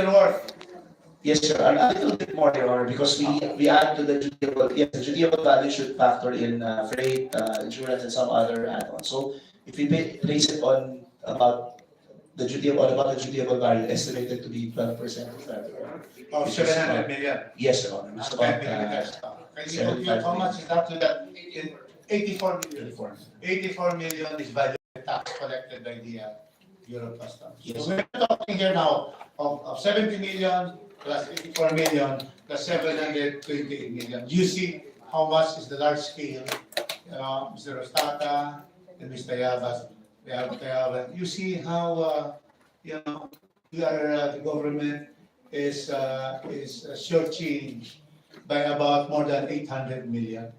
worth. Yes, sir. A little bit more, Your Honor, because we add to the dutiable, yes, the dutiable value should factor in freight, insurance, and some other add-ons. So if we base it on about the dutiable value, estimated to be 12% of that, Your Honor. Of Which is 700 about- million. Yes, Your Honor. It's about 75 how much is that to that? 84 million. 84. 84 million is by the tax collected by the Bureau of Customs. Yes. So we're talking here now of 70 million plus 84 million plus 728 million. You see how much is the large scale, Mr. Rostata and Mr. Yabas. You see how, we are, the government is shortchanged by about more than 800 million.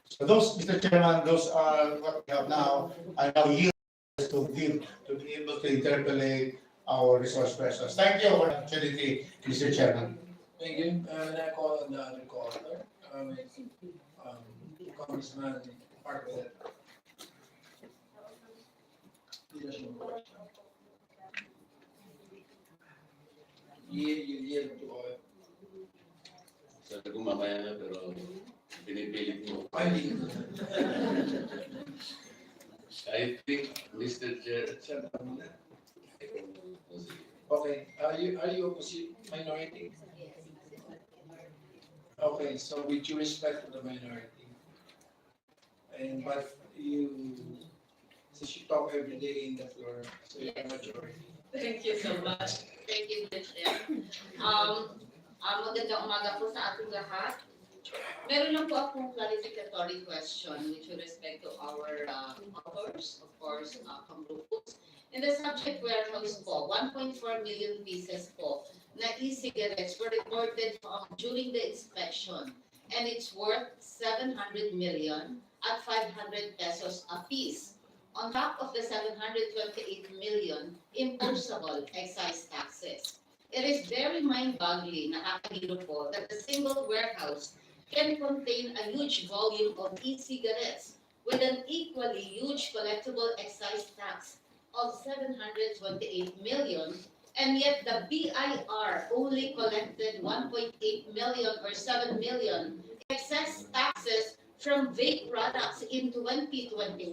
So those, Mr. Chairman, those are what we have now. I now yield to be able to interpolate our resource persons. Thank you for the opportunity, Mr. Chairman. Thank you. I call on the other caller, Congressman Parker. Yield to all. Sabi ko mamaya na pero pinipilit mo. I think, Mr. Chair, Okay, are you opposite minority? Okay, so with due respect to the minority, but since you talk every day in the floor, so you're majority. Thank you so much. Thank you, Mr. Magandang umaga po sa ating lahat. Meron lang po akong clarificatory question with respect to our authors, of course, Kamrupos. In the subject warehouse po, 1.4 million pieces po na e-cigarettes were reported during the inspection, and it's worth 700 million at 500 pesos a piece. On top of the 728 million imposable excise taxes. It is very mind-boggling, nakakahilo po, that a single warehouse can contain a huge volume of e-cigarettes with an equally huge collectible excise tax of 728 million, and yet the BIR only collected 1.8 million or 7 million excess taxes from vape products in 2021.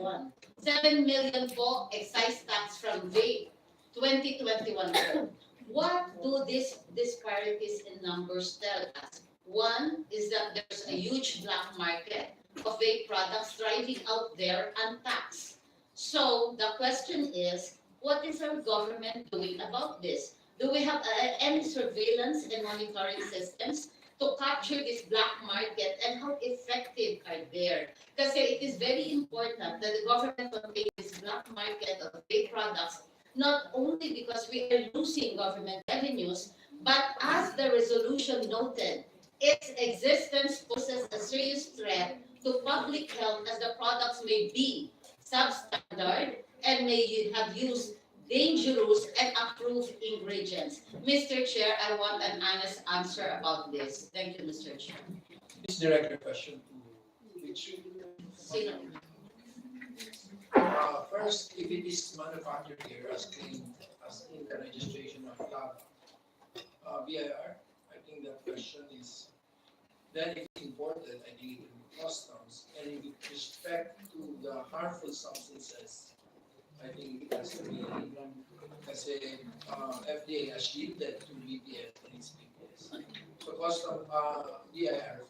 7 million po excise tax from vape, 2021 po. What do these disparities in numbers tell us? One is that there's a huge black market of vape products thriving out there untaxed. So the question is, what is our government doing about this? Do we have any surveillance and monitoring systems to capture this black market, and how effective are they? Because it is very important that the government contain this black market of vape products, not only because we are losing government revenues, but as the resolution noted, its existence poses a serious threat to public health as the products may be substandard and may have used dangerous and approved ingredients. Mr. Chair, I want an honest answer about this. Thank you, Mr. Chair. This direct question to which? Sino? First, if it is manufactured here as in the registration of BIR, I think that question is, then if it's imported, I think it will be customs, and with respect to the harmful substances, I think it has to be, kasi FDA has shielded to BPS and its BPS. So custom, BIR.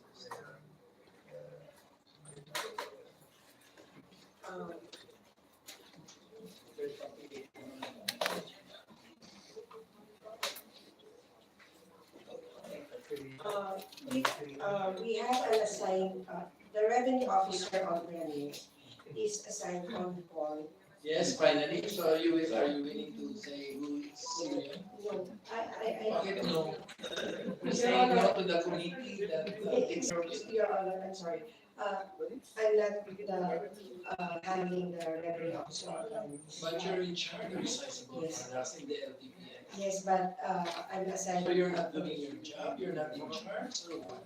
We have an assigned, the revenue officer of revenue is assigned on call. Yes, finally. So are you willing to say who is? No, Bakit no? We say no to the committee that it's Your Honor, I'm sorry. I'm not handling the revenue officer of revenue. But you're in charge of sizable Yes. products in the LTPN. Yes, but I'm assigned. So you're not doing your job, you're not in charge, so what?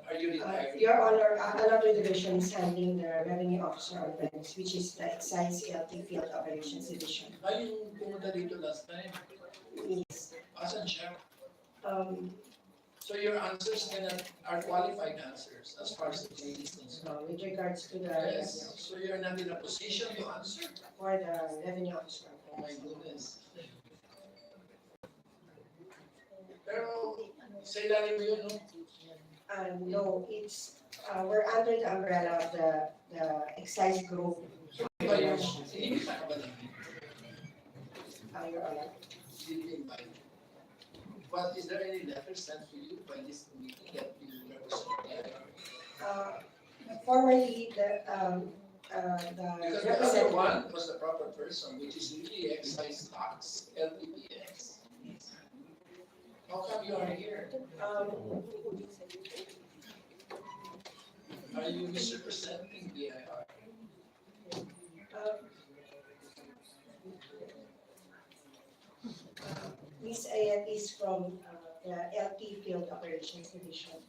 Are you retired? Your Honor, another division is handling the revenue officer of revenues, which is the excise LT field operations division. Ay, yung pumunta dito last time, Yes. asan siya? So your answers are qualified answers as far as the committee is concerned. with regards to the Yes, so you're not in a position to answer. for the revenue officer. Oh my goodness. Pero sa ilalim mo yun, no? No, it's, we're under the umbrella of the excise group. Iba yung, sinimita ka ba namin? Your Honor. Hindi invite. But is there any letter sent to you by this committee that you represent? Formerly, the Because the other representative. one was the proper person, which is really excise tax, LPPX. How come you are here? Are you misrepresenting BIR? Ms. Ayat is from the LT Field Operations Division.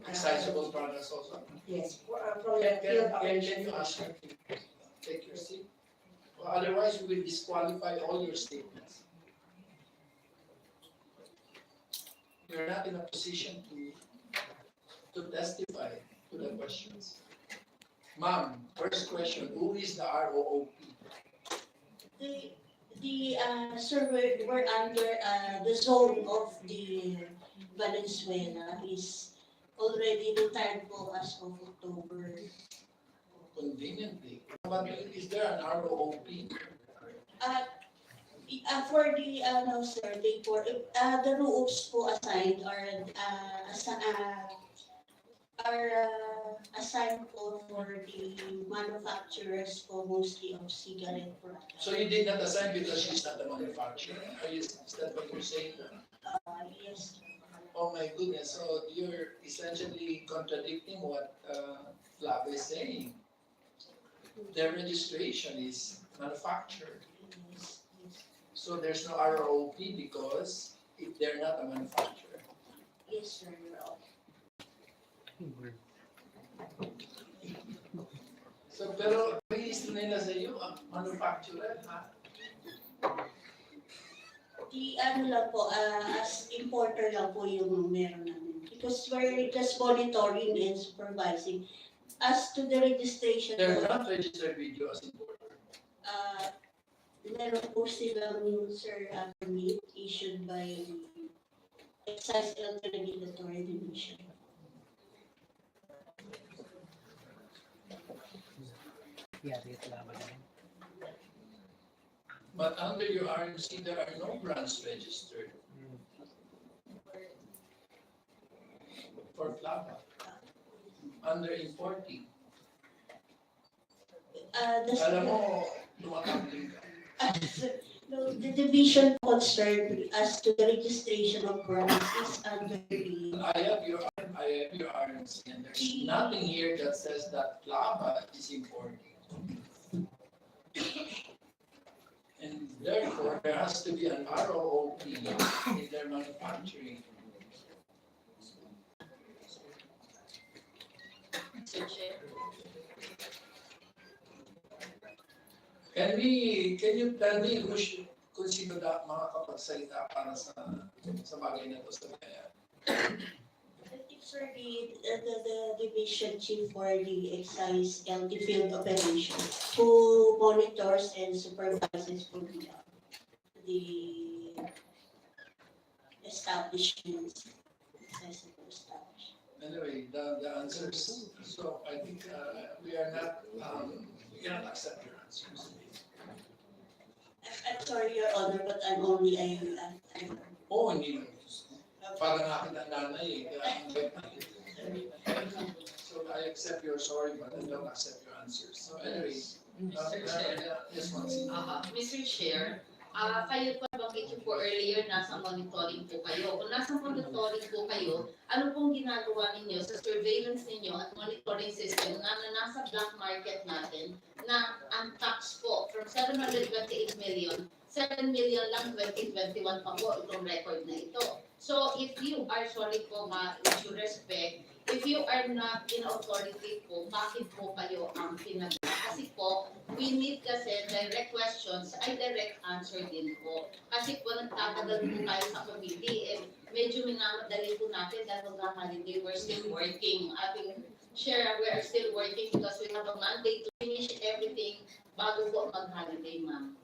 Excisable products also? Yes, from the Field Can Operations you ask Division. her to take your seat? Well, otherwise, we will disqualify all your statements. You're not in a position to testify to the questions. Ma'am, first question, who is the ROOP? Sir, we're under, the zone of the Valenzuela is already retired po as of October. Conveniently. But is there an ROOP? For the, no sir, the rules po assigned are assigned po for the manufacturers po mostly of cigarette products. So you did not assign because she's not the manufacturer? Is that what you're saying? Yes. Oh my goodness, so you're essentially contradicting what Flav is saying. Their registration is manufactured. Yes, yes. So there's no ROP because if they're not a manufacturer. Yes, sir, you're all. So pero release nila sa iyo ang manufacturer, ha? Lang po, as importer lang po yung meron namin. Because we're just monitoring and supervising. As to the registration They're po, not registered with you as importer. meron po silang, sir, permit issued by the Excise and Regulatory Division. But under your RMC, there are no brands registered. For Flava. Under importing. Alam mo, tumatangling ka. No, the division concerned as to the registration of brands is under the, I have your RMC, and there's nothing here that says that Flava is importing. And therefore, there has to be an ROOP in their manufacturing. Mr. Chair. Can you tell me kung sino mga kapagsalita para sa bagay na to sa bayan? sir, the division chief for the excise and the field operations who monitors and supervises for the establishments. Accessible establishments. Anyway, the answers, so I think we cannot accept your answers. I'm sorry, Your Honor, but I'm only Oo, hindi lang. Para nakita ang nanay eh. Kaya ang bait na yun. So I accept your sorry, but I don't accept your answers. So anyway, yes, Maxine. Mr. Chair, kayo po bakit po earlier nasa monitoring po kayo. Kung nasa monitoring po kayo, ano pong ginagawa ninyo sa surveillance ninyo at monitoring system na nasa black market natin na ang tax po from 728 million, 7 million lang 2021 pa po itong record na ito. So if you are, sorry po with due respect, if you are not in authority po, bakit po kayo ang pinagawa? Kasi po, we need kasi direct questions ay direct answer din po. Kasi po nagtatagal po tayo sa committee. natin dahil mag-holiday, we're still working. Ating share, we are still working because we have a mandate to finish everything bago po mag-holiday, ma'am.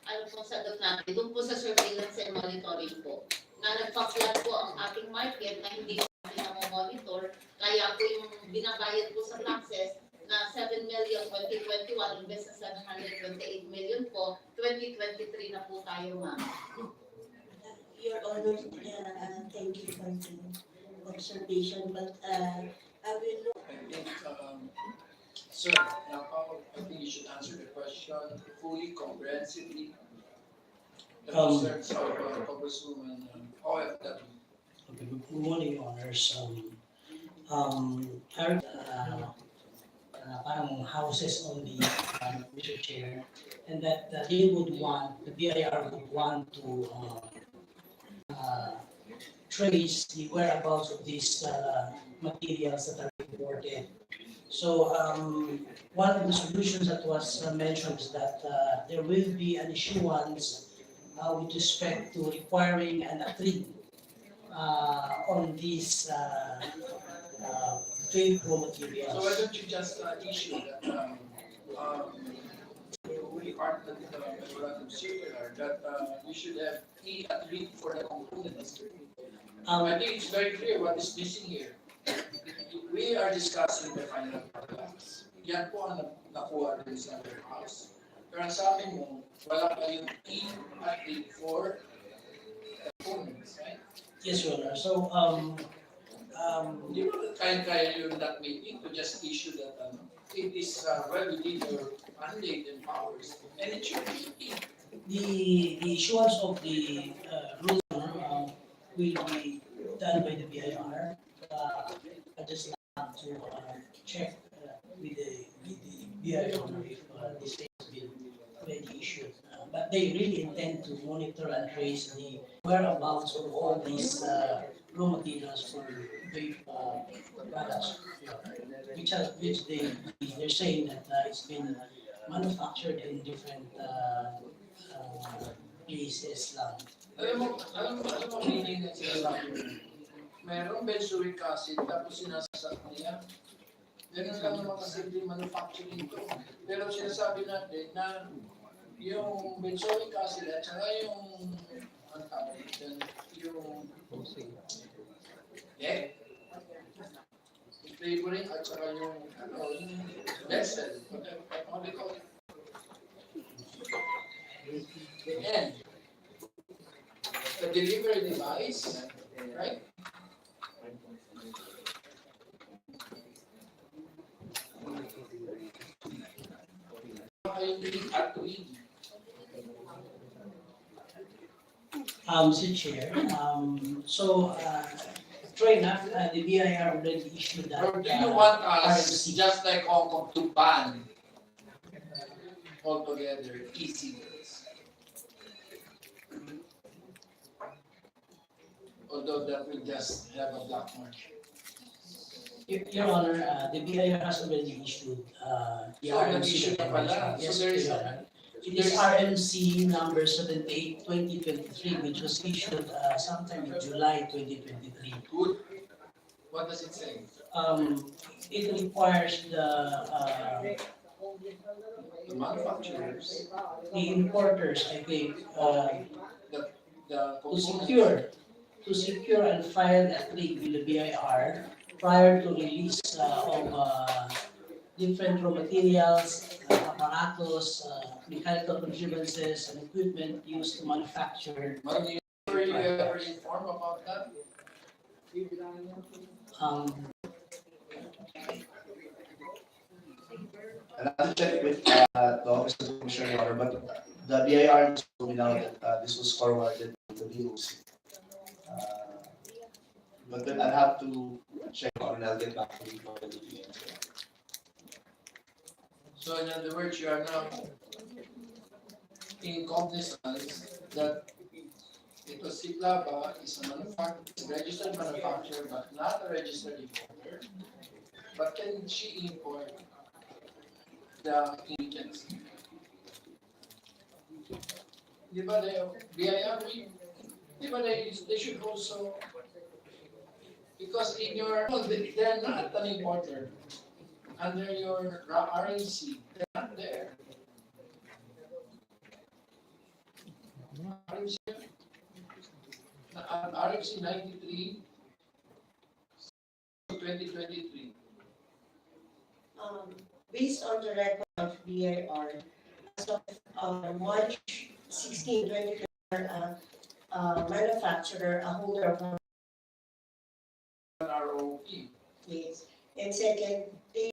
Ano pong sagot natin? Doon po sa surveillance and monitoring po. Na nagpa-flat po ang ating market na hindi natin na-monitor, kaya po yung binabayad po sa taxes na 7 million 2021 imbes sa 728 million po, 2023 na po tayo, ma'am. Your Honor, thank you for the observation, but I will look. I think, sir, now I think you should answer the question fully, comprehensively. The concerns of Congresswoman OFW. Okay, good morning, Your Honors. Parang houses on the Mr. Chair, and that they would want, the BIR would want to trace the whereabouts of these materials that are imported. So one of the solutions that was mentioned is that there will be an issuance with respect to requiring an attribute on these trade raw materials. So why don't you just issue that, we are the memorandum circular that you should have a read for the components. I think it's very clear what is missing here. We are discussing the final products. Yan po ang nakuha rin sa warehouse. Pero ang sabi mo, wala kayong e-attribute for components, right? Yes, Your Honor. So Di ba kaya yung that meeting to just issue that it is well within your mandate and powers, and it should be. the issuance of the rules will be done by the BIR. I just have to check with the BIR if this has been already issued. But they really intend to monitor and trace the whereabouts of all these raw materials for vape products, which they're saying that it's been manufactured in different places lang. Alam mo meaning ng sinasabi mo. Merong benzoic acid tapos sinasasat niya. Ganun lang naman kasi manufacturing ito. Pero sinasabi natin na yung benzoic acid at saka yung ang tawag dyan, yung flavoring at saka yung yung vessel, what do you call it? And the delivery device, right? Mr. Chair, try enough, the BIR already issued that. Or do you want us, RMC. just like Hong Kong, to ban altogether e-cigarettes? Although that will just have a black market. Your Honor, the BIR has already issued the So, nag-issue RMC na pala. declaration. Yes, So, there is Your Honor. It is RMC number 78/2023, which was issued sometime in July 2023. Good. What does it say? It requires the manufacturers, the importers, I think, the to secure and file a claim with the BIR prior to release of different raw materials, apparatus, mechanical contrivances, and equipment used to manufacture. Were you ever informed about that? I'll have to check with the Office of the Commissioner, Your Honor, but the BIR is moving out that this was forwarded to the BOC. But then I'll have to check on and I'll get back to you for the details. So in other words, you are now in cognizance that ito si Plava is a registered manufacturer but not a registered importer. But can she import the ingredients? Di ba they should also Because in your, no, they're not an importer. Under your RAC, they're not there. RAC, RAC 93, 2023. Based on the record of BIR, as of March 16, 2024, manufacturer, a holder of ROP. yes. And second, they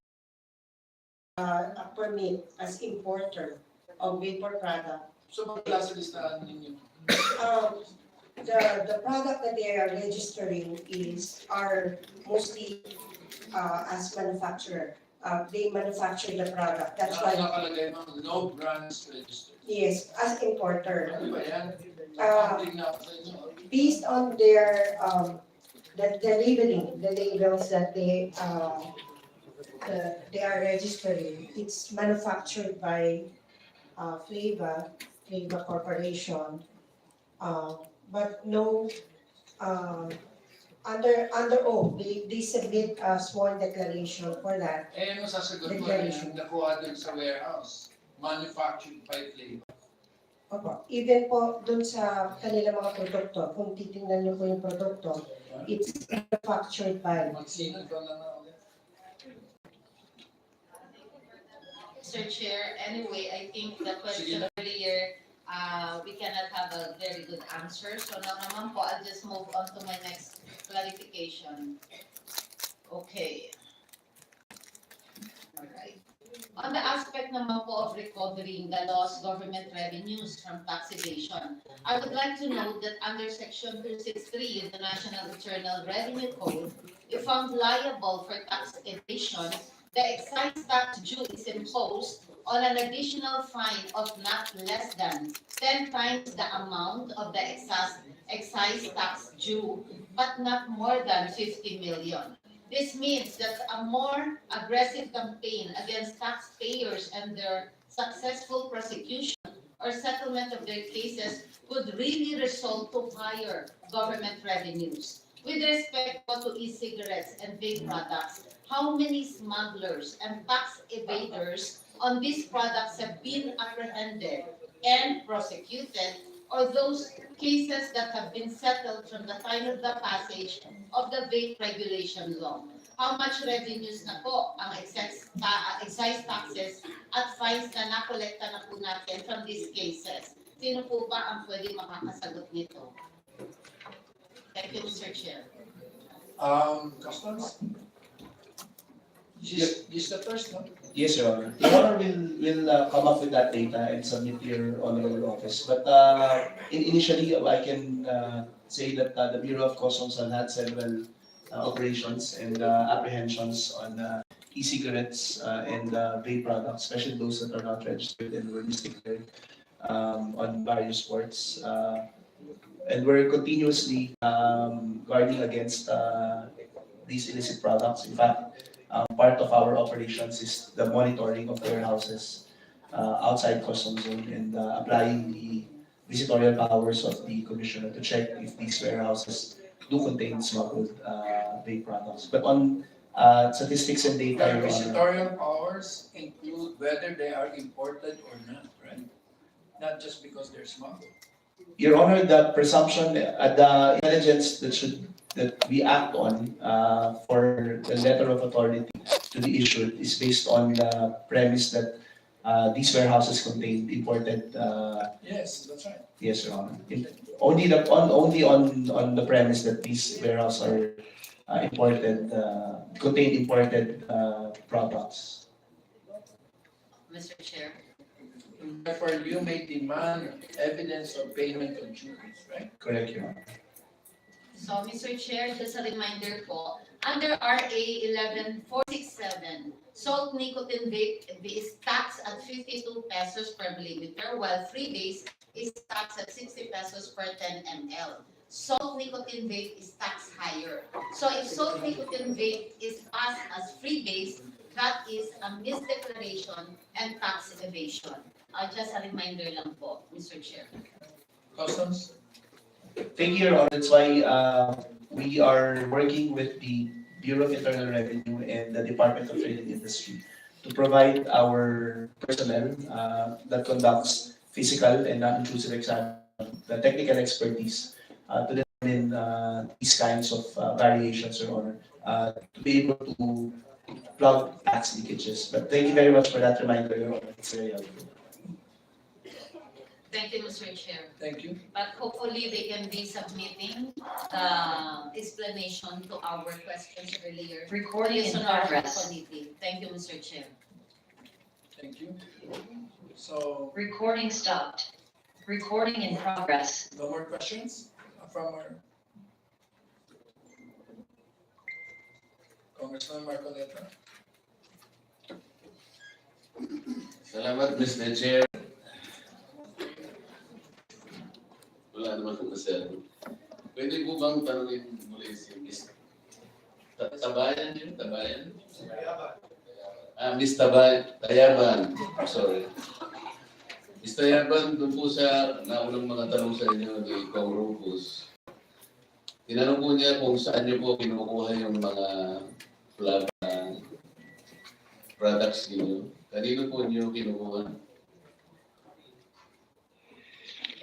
a permit as importer of vapor product. So magklase listahan ninyo. Um, the product that they are registering are mostly as manufacturer. They manufacture the product. That's why, Nakalagay mo, no brands registered. yes, as importer. Ano ba yan? Uh, Tingnan ko sa inyo. Based on their the labeling, the labels that they are registering, it's manufactured by Flava Corporation, but no, under oath, they submit a sworn declaration for that. Eh, ano sasagot mo Declaration. yung nakuha dun sa warehouse? Manufactured by Flavor. Opo, even po dun sa kanilang mga produkto, kung titingnan niyo po yung produkto, it's manufactured by. Magsinag ko na nga ulit. Mr. Chair, anyway, I think the question earlier, we cannot have a very good answer. So now naman po, I'll just move on to my next clarification. Okay. Alright. On the aspect naman po of recovering the lost government revenues from tax evasion, I would like to note that under Section 263 of the National Internal Revenue Code, if found liable for tax evasion, the excise tax due is imposed on an additional fine of not less than 10 times the amount of the excise tax due, but not more than 50 million. This means that a more aggressive campaign against taxpayers and their successful prosecution or settlement of their cases could really result to higher government revenues. With respect to e-cigarettes and vape products, how many smugglers and tax evaders on these products have been apprehended and prosecuted, or those cases that have been settled from the time of the passage of the vape regulation law? How much revenues na po ang excise taxes at fines na nakolekta na po natin from these cases? Sino po ba ang pwede makakasagot nito? Thank you, Mr. Chair. Customs? This the first, no? Yes, Your Honor. Your Honor will come up with that data and submit to your honorable office. But initially, I can say that the Bureau of Customs has had several operations and apprehensions on e-cigarettes and vape products, especially those that are not registered and were declared on various ports. And we're continuously guarding against these illicit products. In fact, part of our operations is the monitoring of warehouses outside custom zone and applying the visitorial powers of the commissioner to check if these warehouses do contain smuggled vape products. But on statistics and data, Your Your Honor, visitorial powers include whether they are imported or not, right? Not just because they're smuggled. Your Honor, the presumption, the intelligence that we act on for the letter of authority to be issued is based on the premise that these warehouses contain imported. Yes, that's right. Yes, Your Honor. Only on the premise that these warehouses are contain imported products. Mr. Chair. Therefore, you may demand evidence of payment of duties, right? Correct, Your Honor. So, Mr. Chair, just a reminder po, under RA 11467, salt nicotine vape is taxed at 52 pesos per milliliter, while freebase is taxed at 60 pesos per 10 ml. Salt nicotine vape is taxed higher. So if salt nicotine vape is passed as freebase, that is a misdeclaration and tax evasion. Just a reminder lang po, Mr. Chair. Customs? Thank you, Your Honor. That's why we are working with the Bureau of Internal Revenue and the Department of Trade and Industry to provide our personnel that conducts physical and non-intrusive examination, the technical expertise to determine these kinds of variations, Your Honor, to be able to plug tax leakages. But thank you very much for that reminder, Your Honor. It's very helpful. Thank you, Mr. Chair. Thank you. But hopefully they can be submitting explanation to our questions earlier. Recording Based in on our progress. committee. Thank you, Mr. Chair. Thank you. So, Recording stopped. Recording in progress. no more questions from our Congressman Marcoleta. Salamat, Mr. Chair. Wala naman kung masyado. Pwede po bang tanungin muli si Miss Tabayan yun? Tabayan? Miss Tayaban. Sorry. Miss Tayaban, doon po sa naunang mga tanong sa inyo ni Kong Rufus. Tinanong po niya kung saan niyo po kinukuha yung mga flava products niyo. Kanino po niyo kinukuha?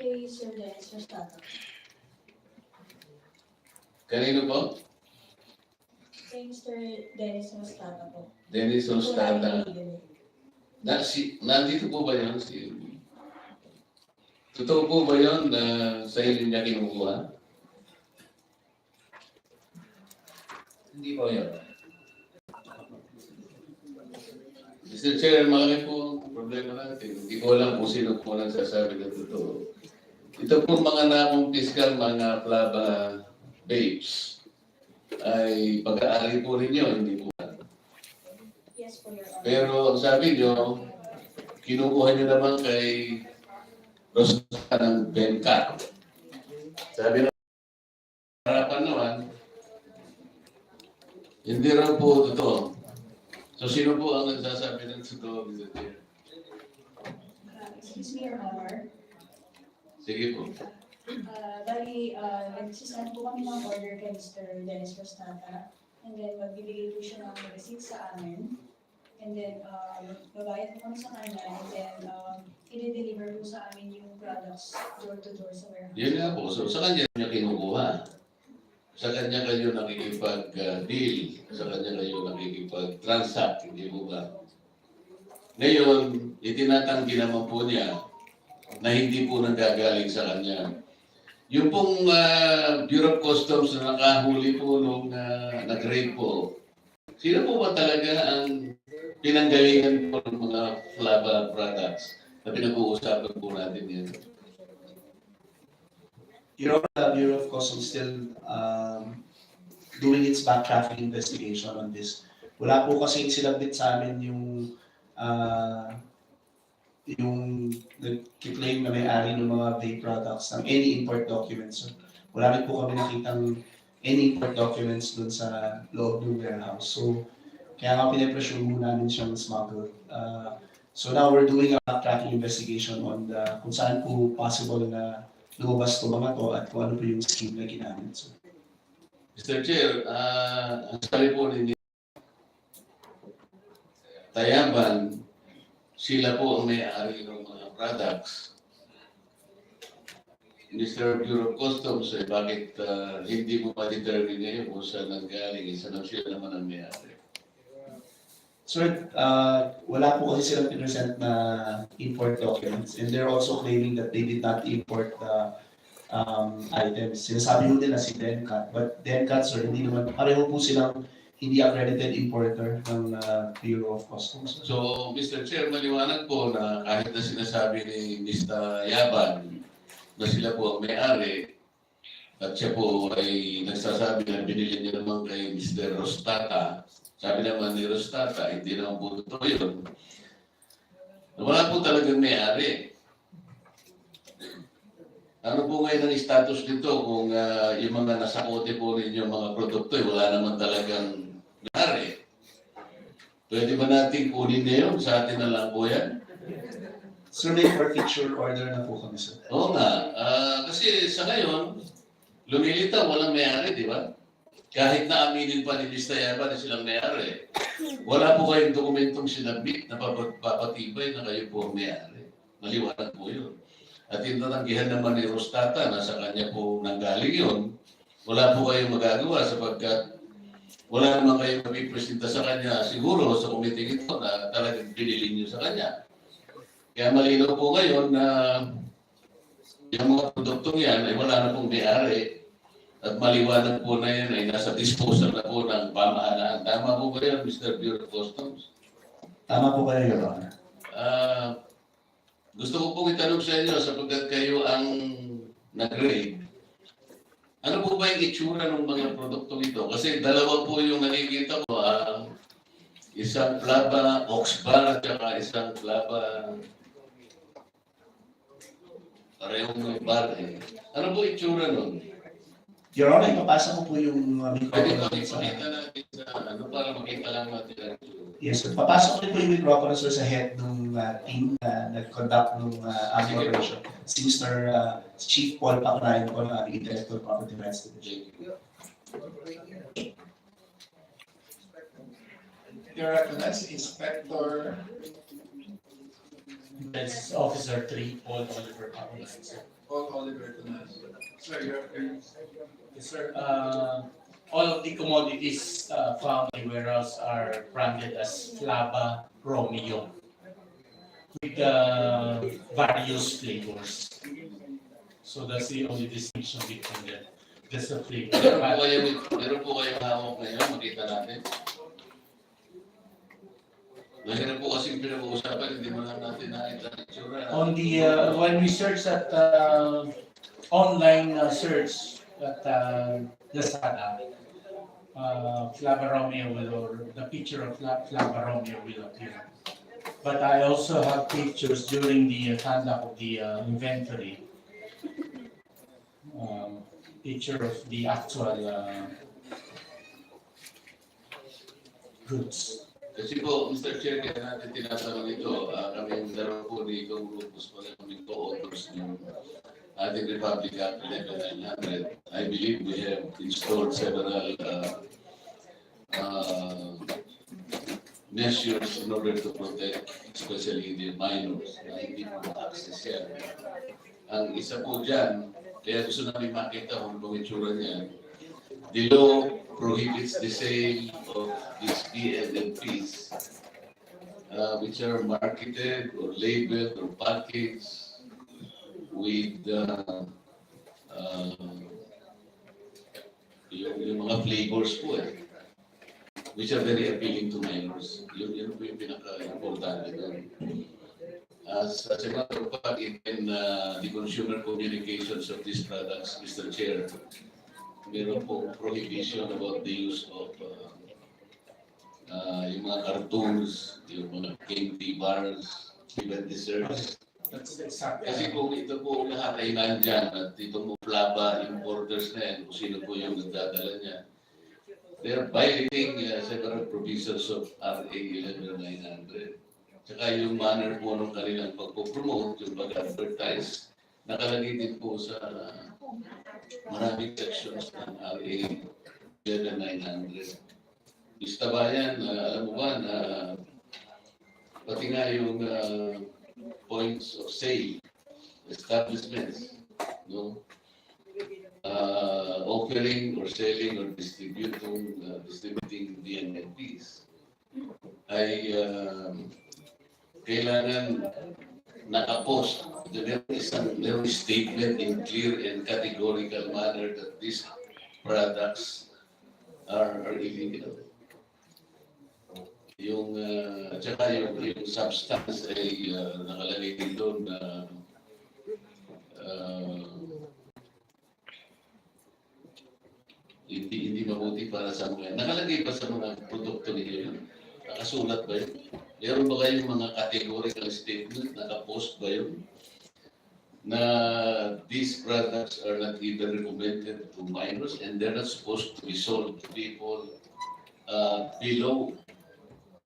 Kay Sir Dennis Rostata. Kanino po? Kay Mr. Dennis Rostata po. Dennis Rostata. Wala Nandito po ba yun? Totoo po ba yun na sa inyo niya kinukuha? Hindi po yun. Mr. Chair, malaki po ang problema natin. Hindi ko alam kung sino po nagsasabi na totoo. Ito po mga nakumpiskal, mga flava babes, ay pag-aari po rin yun, hindi po. Yes po, Your Honor. Pero ang sabi nyo, kinukuha nyo naman kay Rosita ng Bencat. Sabi na harapan naman, hindi raw po totoo. So sino po ang nagsasabi ng totoo, Mr. Chair? Excuse me, Your Honor. Sige po. Bali, nagsisend po kami ng order kay Mr. Dennis Rostata. And then, magbibigay po siya ng receipt sa amin. And then, babayad po kami sa kanya. And then, i-deliver po sa amin yung products door to door sa warehouse. Yun nga po. So sa kanya niya kinukuha. Sa kanya kayo nakikipag-deal. Sa kanya kayo nakikipag-transact. Hindi po ba? Ngayon, itinatanggi naman po niya na hindi po nanggagaling sa kanya. Yung pong Bureau of Customs na nakahuli po nung nag-raid po, sino po ba talaga ang pinanggalingan po ng mga flava products na pinag-uusapan po natin yan? Your Honor, the Bureau of Customs still doing its backtracking investigation on this. Wala po kasing sinabit sa amin yung nag-claim na may-ari ng mga vape products ng any import documents. So, wala rin po kami nakitang any import documents dun sa loob ng warehouse. So, kaya nga pinapressure muna namin siyang smuggle. So now we're doing a backtracking investigation on kung saan po possible na lumabas po mga to at kung ano po yung scheme na ginamit. So, Mr. Chair, ang sabi po ninyo, Tayaban, sila po ang may-ari ng mga products. Mr. Bureau of Customs, bakit hindi mo ma-determine ngayon kung saan nanggaling, isa lang sila naman ang may-ari? Sir, wala po kasi silang pinresent na import documents and they're also claiming that they did not import the items. Sinasabi mo nila si Dencat, but Dencat, sir, hindi naman, pareho po silang hindi accredited importer ng Bureau of Customs. So, Mr. Chair, maliwanag po na kahit na sinasabi ni Mr. Yaban na sila po ang may-ari at siya po ay nagsasabi na binili niya naman kay Mr. Rostata. Sabi naman ni Rostata, hindi naman po totoo yun. Wala po talagang may-ari. Ano po ngayon ang status nito kung yung mga nasakote po ninyo mga produkto, wala naman talagang may-ari? Pwede ba natin kunin na yun? Sa atin na lang po yan? Sir, may forfeiture order na po kami, sir. Oo nga. Kasi sa ngayon, lumilitaw, walang may-ari, di ba? Kahit na aminin pa ni Mr. Eva na silang may-ari, wala po kayong dokumentong sinabit na papatibay na kayo po ang may-ari. Maliwanag po yun. At yung natanggihan naman ni Rostata na sa kanya po nanggaling yun, wala po kayong magagawa sapagkat wala naman kayong mapipresenta sa kanya siguro sa committee ito na talagang binili niyo sa kanya. Kaya malinaw po ngayon na yung mga produktong yan ay wala na pong may-ari. At maliwanag po na yan ay nasa disposal na po ng pamahalaan. Tama po ba yan, Mr. Bureau of Customs? Tama po kayo, Your Honor. Gusto ko pong itanong sa inyo sapagkat kayo ang nag-rate. Ano po ba yung itsura ng mga produktong ito? Kasi dalawa po yung nakikita ko. Isang plaba, oxbar, at saka isang plaba, parehong may bar. Ano po itsura nun? Your Honor, ipapasa ko po yung Pwede microphone. ba ipakita natin sa ano para makita lang natin ang itsura? Yes, sir. Papasok ko po yung microphone, sir, sa head ng team na nag-conduct ng aming Sige. operation. Si Mr. Chief Paul Pacnayan po ng aming Intellectual Property Rights Division. Your recognized Inspector. That's Officer 3, Paul Oliver Pacnayan, sir. Paul Oliver Tunas. Sir, your Yes, sir. All of the commodities found in the warehouse are branded as Flava Romeo with various flavors. So that's the only distinction between them. Just the flavor. Meron po kayo hawak ngayon, makita natin. Mahirap po kasi pinag-uusapan, hindi mo lang natin nakita ang itsura. On the when we search at online search at Lazada, Flava Romeo or the picture of Flava Romeo will appear. But I also have pictures during the conduct of the inventory. Picture of the actual goods. Kasi po, Mr. Chair, kaya natin tinatanong ito, kami dalawa po ni Kong Rufus, pala kami co-authors ng ating Republic Act 1100. I believe we have installed several measures in order to protect especially the minors na hindi po access yan. Ang isa po dyan, kaya gusto namin makita kung anong itsura niya. The law prohibits the sale of these PNLPs which are marketed or labeled or packaged with yung mga flavors po which are very appealing to minors. Yun po yung pinaka-importante doon. As a matter of fact, even the consumer communications of these products, Mr. Chair, meron po prohibition about the use of yung mga cartoons, yung mga candy bars, even desserts. That's exactly. Kasi kung ito po lahat ay nandyan at itong Flava importers na yan, kung sino po yung nagdadala niya, they are violating several provisions of RA 11900. Tsaka yung manner po ng kanilang pagpo-promote, yung pag-advertise, nakalagay din po sa maraming sections ng RA 11900. Basta bayan, alam mo ba na pati nga yung points of sale, establishments, no? Offering or selling or distributing DNLPs ay kailangan nakapost. There is statement in clear and categorical manner that these products are illegal. Yung at saka yung substance ay nakalagay din doon na hindi mabuti para sa mga. Nakalagay ba sa mga produkto ninyo yun? Nakasulat ba yun? Meron ba kayong mga categorical statement? Nakapost ba yun? Na these products are not even recommended to minors and they're not supposed to be sold to people below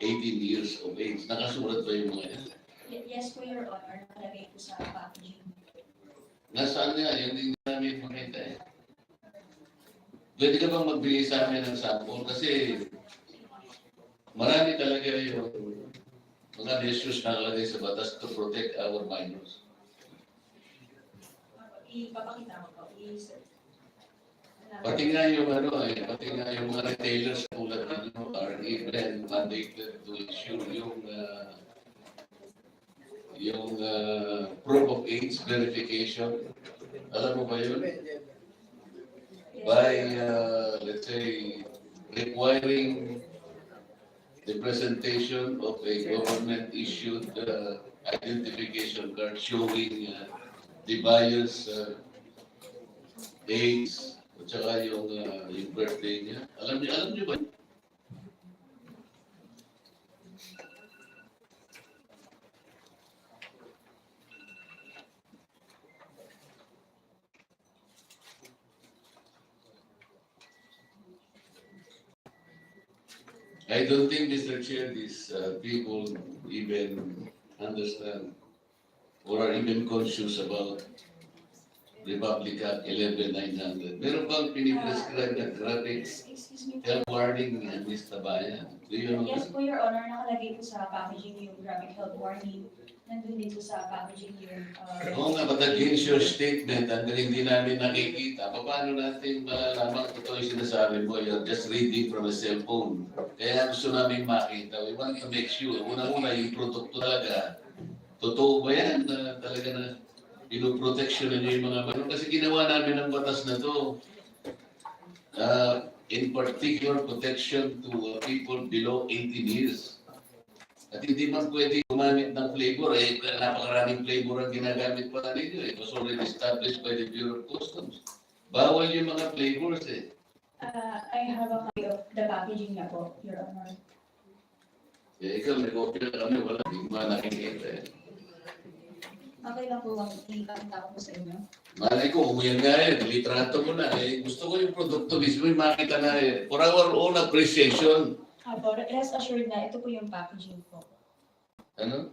18 years of age. Nakasulat ba yung mga yan? Yes po, Your Honor, nakalagay po sa packaging. Nasaan nga? Yung hindi namin makita Pwede ka bang magbigay sa amin ng sample? Kasi marami talaga yung mga issues na nakalagay sa batas to protect our minors. Ipapakita ko po. Pati nga yung pati nga yung mga retailers tulad ng are even mandated to issue yung proof of age verification. Alam mo ba yun? By, let's say, requiring the presentation of a government-issued identification card showing the buyer's age at saka yung birthday niya. Alam niyo ba? I don't think, Mr. Chair, these people even understand or are even conscious about Republic Act 11900. Meron bang piniprescribe na graphics Excuse me. health warning and Bayan? Do you know Yes that? po, Your Honor, nakalagay po sa packaging yung graphic health warning. Nandun din po sa packaging yung... Oo nga, but against your statement, hanggang hindi namin nakikita, paano natin malalaman kung ito yung sinasabi mo? You're just reading from a cellphone. Kaya gusto namin makita. We want to make sure. Una-una, yung produkto talaga. Totoo ba yan? Na talaga na pinoprotection na yung mga manok? Kasi ginawa namin ang batas na to. In particular, protection to people below 18 years. At hindi man pwede gumamit ng flavor, napakaraming flavor ang ginagamit pa ninyo. It was already established by the Bureau of Customs. Bawal yung mga flavors eh. I have a copy of the packaging na po, Your Honor. Ikaw, may copy na kami, wala, hindi mo nakikita eh. Okay lang po, ipakita ko po sa inyo. Malay ko, umuyan nga eh, litrato mo na eh. Gusto ko yung produkto mismo, yung makita na eh. For our own appreciation. Rest assured na ito po yung packaging po. Ano?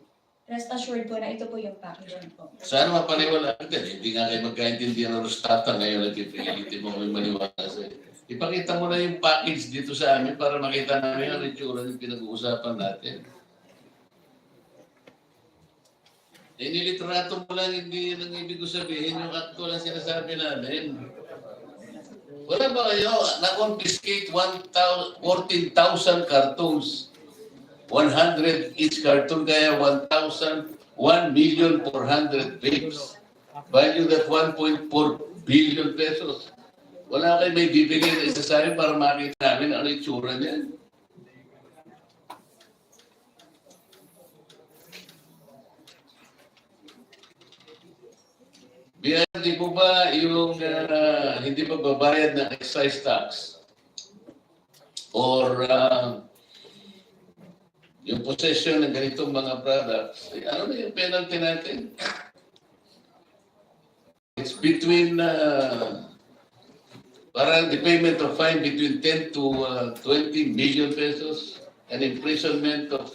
Rest assured po na ito po yung packaging po. Sana mapaniwala ka din. Hindi nga kayo magkaintindihan ng Rostata ngayon at ipilitin mo may maniwala sa'yo. Ipakita mo na yung package dito sa amin para makita namin ang itsura yung pinag-uusapan natin. Nilitrato mo lang, hindi yun ang ibig ko sabihin, yung akto lang sinasabi namin. Wala ba kayo na-confiscate 14,000 cartoons? 100 each cartoon, kaya 1,400 vapes. Value that 1.4 billion pesos. Wala kayo may bibigay na isa sa amin para makita namin ano yung tsura niyan. Hindi po ba yung hindi pa babayad ng excise tax or yung possession ng ganitong mga products, ano na yung penalty natin? It's between parang the payment of fine between 10 to 20 million pesos and imprisonment of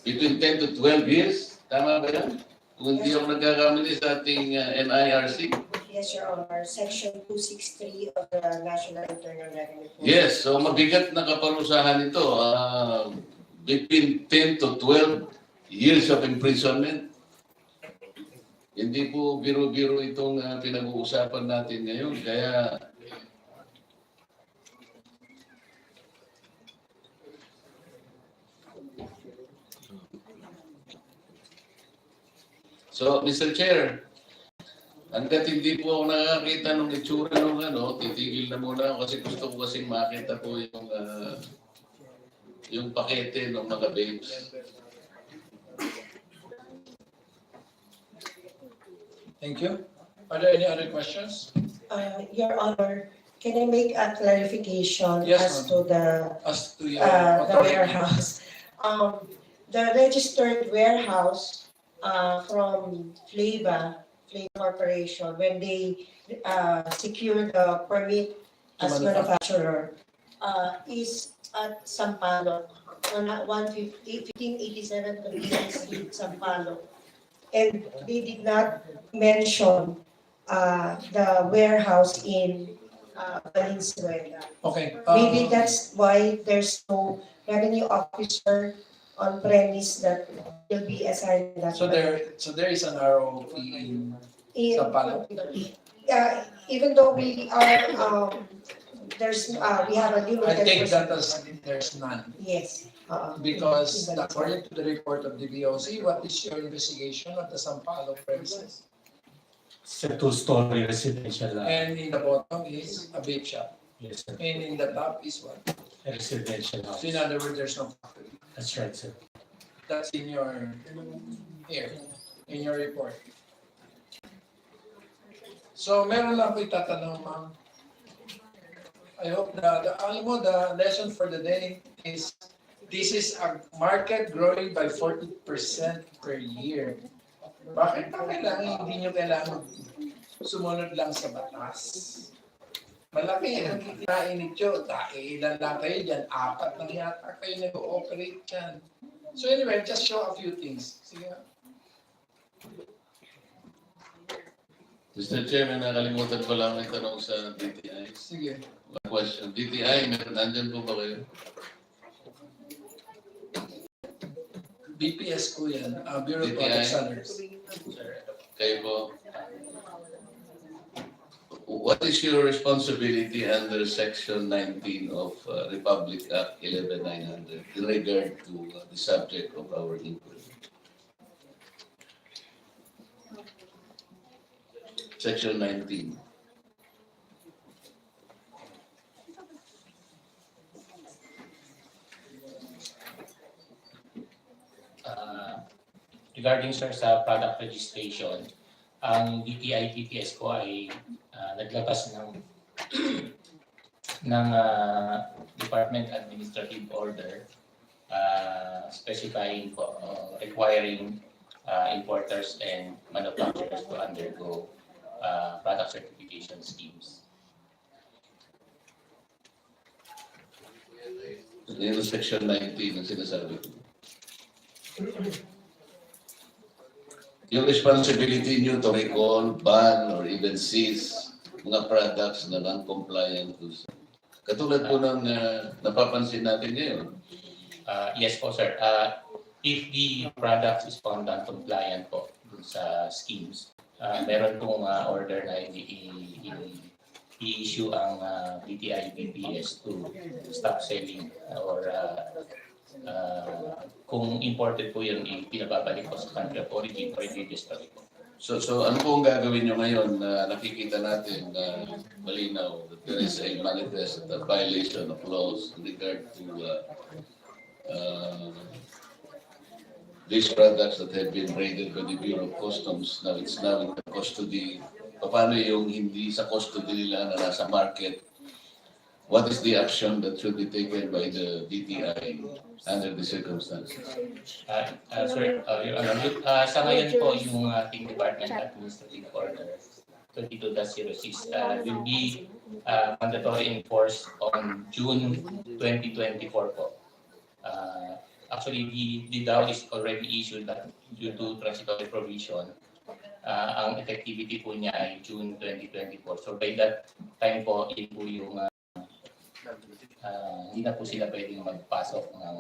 between 10 to 12 years. Tama ba yan? Kung hindi ako nagkakamali sa ating NIRC. Yes, Your Honor. Section 263 of the National Internal Revenue Code. Yes, so mabigat na kaparusahan ito. Between 10 to 12 years of imprisonment. Hindi po biro-biro itong pinag-uusapan natin ngayon. Kaya so, Mr. Chair, hanggat hindi po ako nakakita ng itsura ng titigil na muna ako kasi gusto ko kasing makita po yung pakete ng mga babes. Thank you. Are there any other questions? Your Honor, can I make a clarification Yes, as to As to your the warehouse? The registered warehouse from Flava Corporation, when they secure the permit as manufacturer, is at Sampaloc, on 1587 Convenience Street, Sampaloc. And they did not mention the warehouse in Valenzuela. Okay. Maybe that's why there's no revenue officer on premise that will be assigned that. So there is an ROP in Sampaloc? Even though we are, we have a I limited. take that as there's none. Yes. Because according to the report of the BOC, what is your investigation of the Sampaloc premises? It's a two-story residential. And in the bottom is a vape shop. Yes, sir. And in the top is what? A residential house. So in other words, there's no factory. That's right, sir. That's in your in your report. So meron lang ako itatanong, ma'am. I hope alam mo, the lesson for the day is this is a market growing by 40% per year. Bakit pa kailangan, hindi nyo kailangan sumunod lang sa batas? Malaki ang kikinain ninyo. Ilan lang kayo dyan? 4 lang yata kayo nag-ooperate dyan. So anyway, just show a few things. Sige nga. Mr. Chairman, nakalimutan ko lang may tanong sa DTI. Sige. One question. DTI, nandyan po ba kayo? BPS ko yan, Bureau of DTI. Public Standards. Kayo po. What is your responsibility under Section 19 of Republic Act 11900 in regard to the subject of our inquiry? Section 19. Regarding sir sa product registration, ang DTI PPS ko ay naglabas ng Department Administrative Order specifying requiring importers and manufacturers to undergo product certification schemes. Yun yung Section 19 ang sinasabi ko. Yung responsibility nyo to recall, ban, or even seize mga products na non-compliant. Katulad po ng napapansin natin ngayon. Yes po sir. If the product is found non-compliant po dun sa schemes, meron pong order na i-issue ang DTI BPS to stop selling or kung imported po yun, pinababalik po sa country of origin or i-register po. So ano po ang gagawin nyo ngayon na nakikita natin na malinaw that there is a manifest violation of laws in regard to these products that have been raided by the Bureau of Customs. Now it's now in the custody. Paano yung hindi sa custody nila na nasa market? What is the action that should be taken by the DTI under the circumstances? Sir, sa ngayon po yung ating Department Administrative Order 22-06 will be mandatory enforced on June 2024 po. Actually, the DAO is already issued but due to transitory provision. Ang effectivity po niya ay June 2024. So by that time po, yun po yung hindi na po sila pwedeng magpasok ng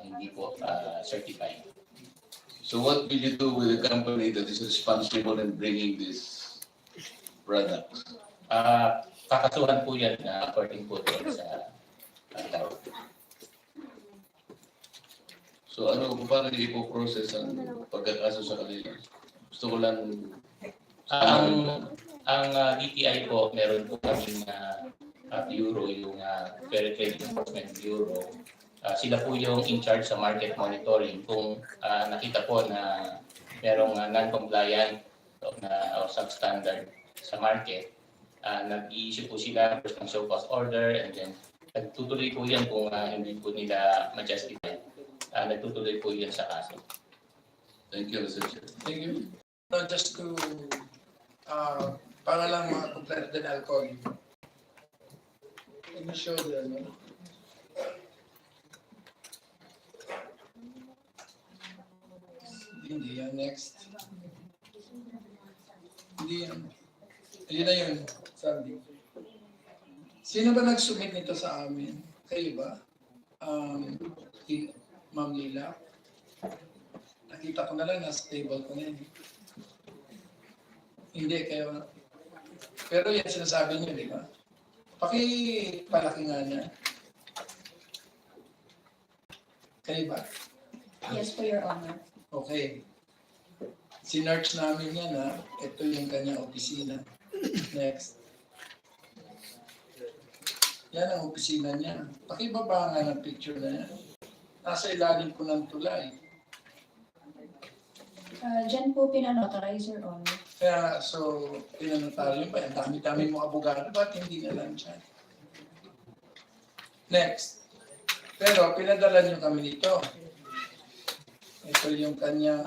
hindi po certified. So what will you do with the company that is responsible in bringing these products? Kakasuhan po yan according po doon sa law. So ano, paano niyo ipo-process ang pagkakaso sa kanila? Gusto ko lang... Ang DTI po, meron po kaming bureau, yung Fair Trade Enforcement Bureau. Sila po yung in charge sa market monitoring. Kung nakita po na merong non-compliant o substandard sa market, nag-i-issue po sila first ng show cause order and then nagtutuloy po yan kung hindi po nila ma-justify. Nagtutuloy po yan sa kaso. Thank you, Mr. Chair. Thank you. No, just to para lang mga kompleto din alcohol. Let me show the Hindi yan, next. Hindi yan. Ayun na yun, sabi. Sino ba nag-submit nito sa amin? Kayo ba? Ma'am Lila? Nakita ko na lang, nasa table ko na yun. Hindi, kayo. Pero yan sinasabi niyo, di ba? Pakipalaki nga niya. Kayo ba? Yes, for your honor. Okay. Sinearch namin yan ha. Ito yung kanyang opisina. Next. Yan ang opisina niya. Pakibaba nga ng picture na yan. Nasa ilalim ko ng tulay. Diyan po pinanotarize, your honor. Kaya, so, pinanotaryo pa. Ang dami-dami mong abogado. Ba't hindi na lang dyan? Next. Pero, pinadala niyo kami nito. Ito yung kanyang,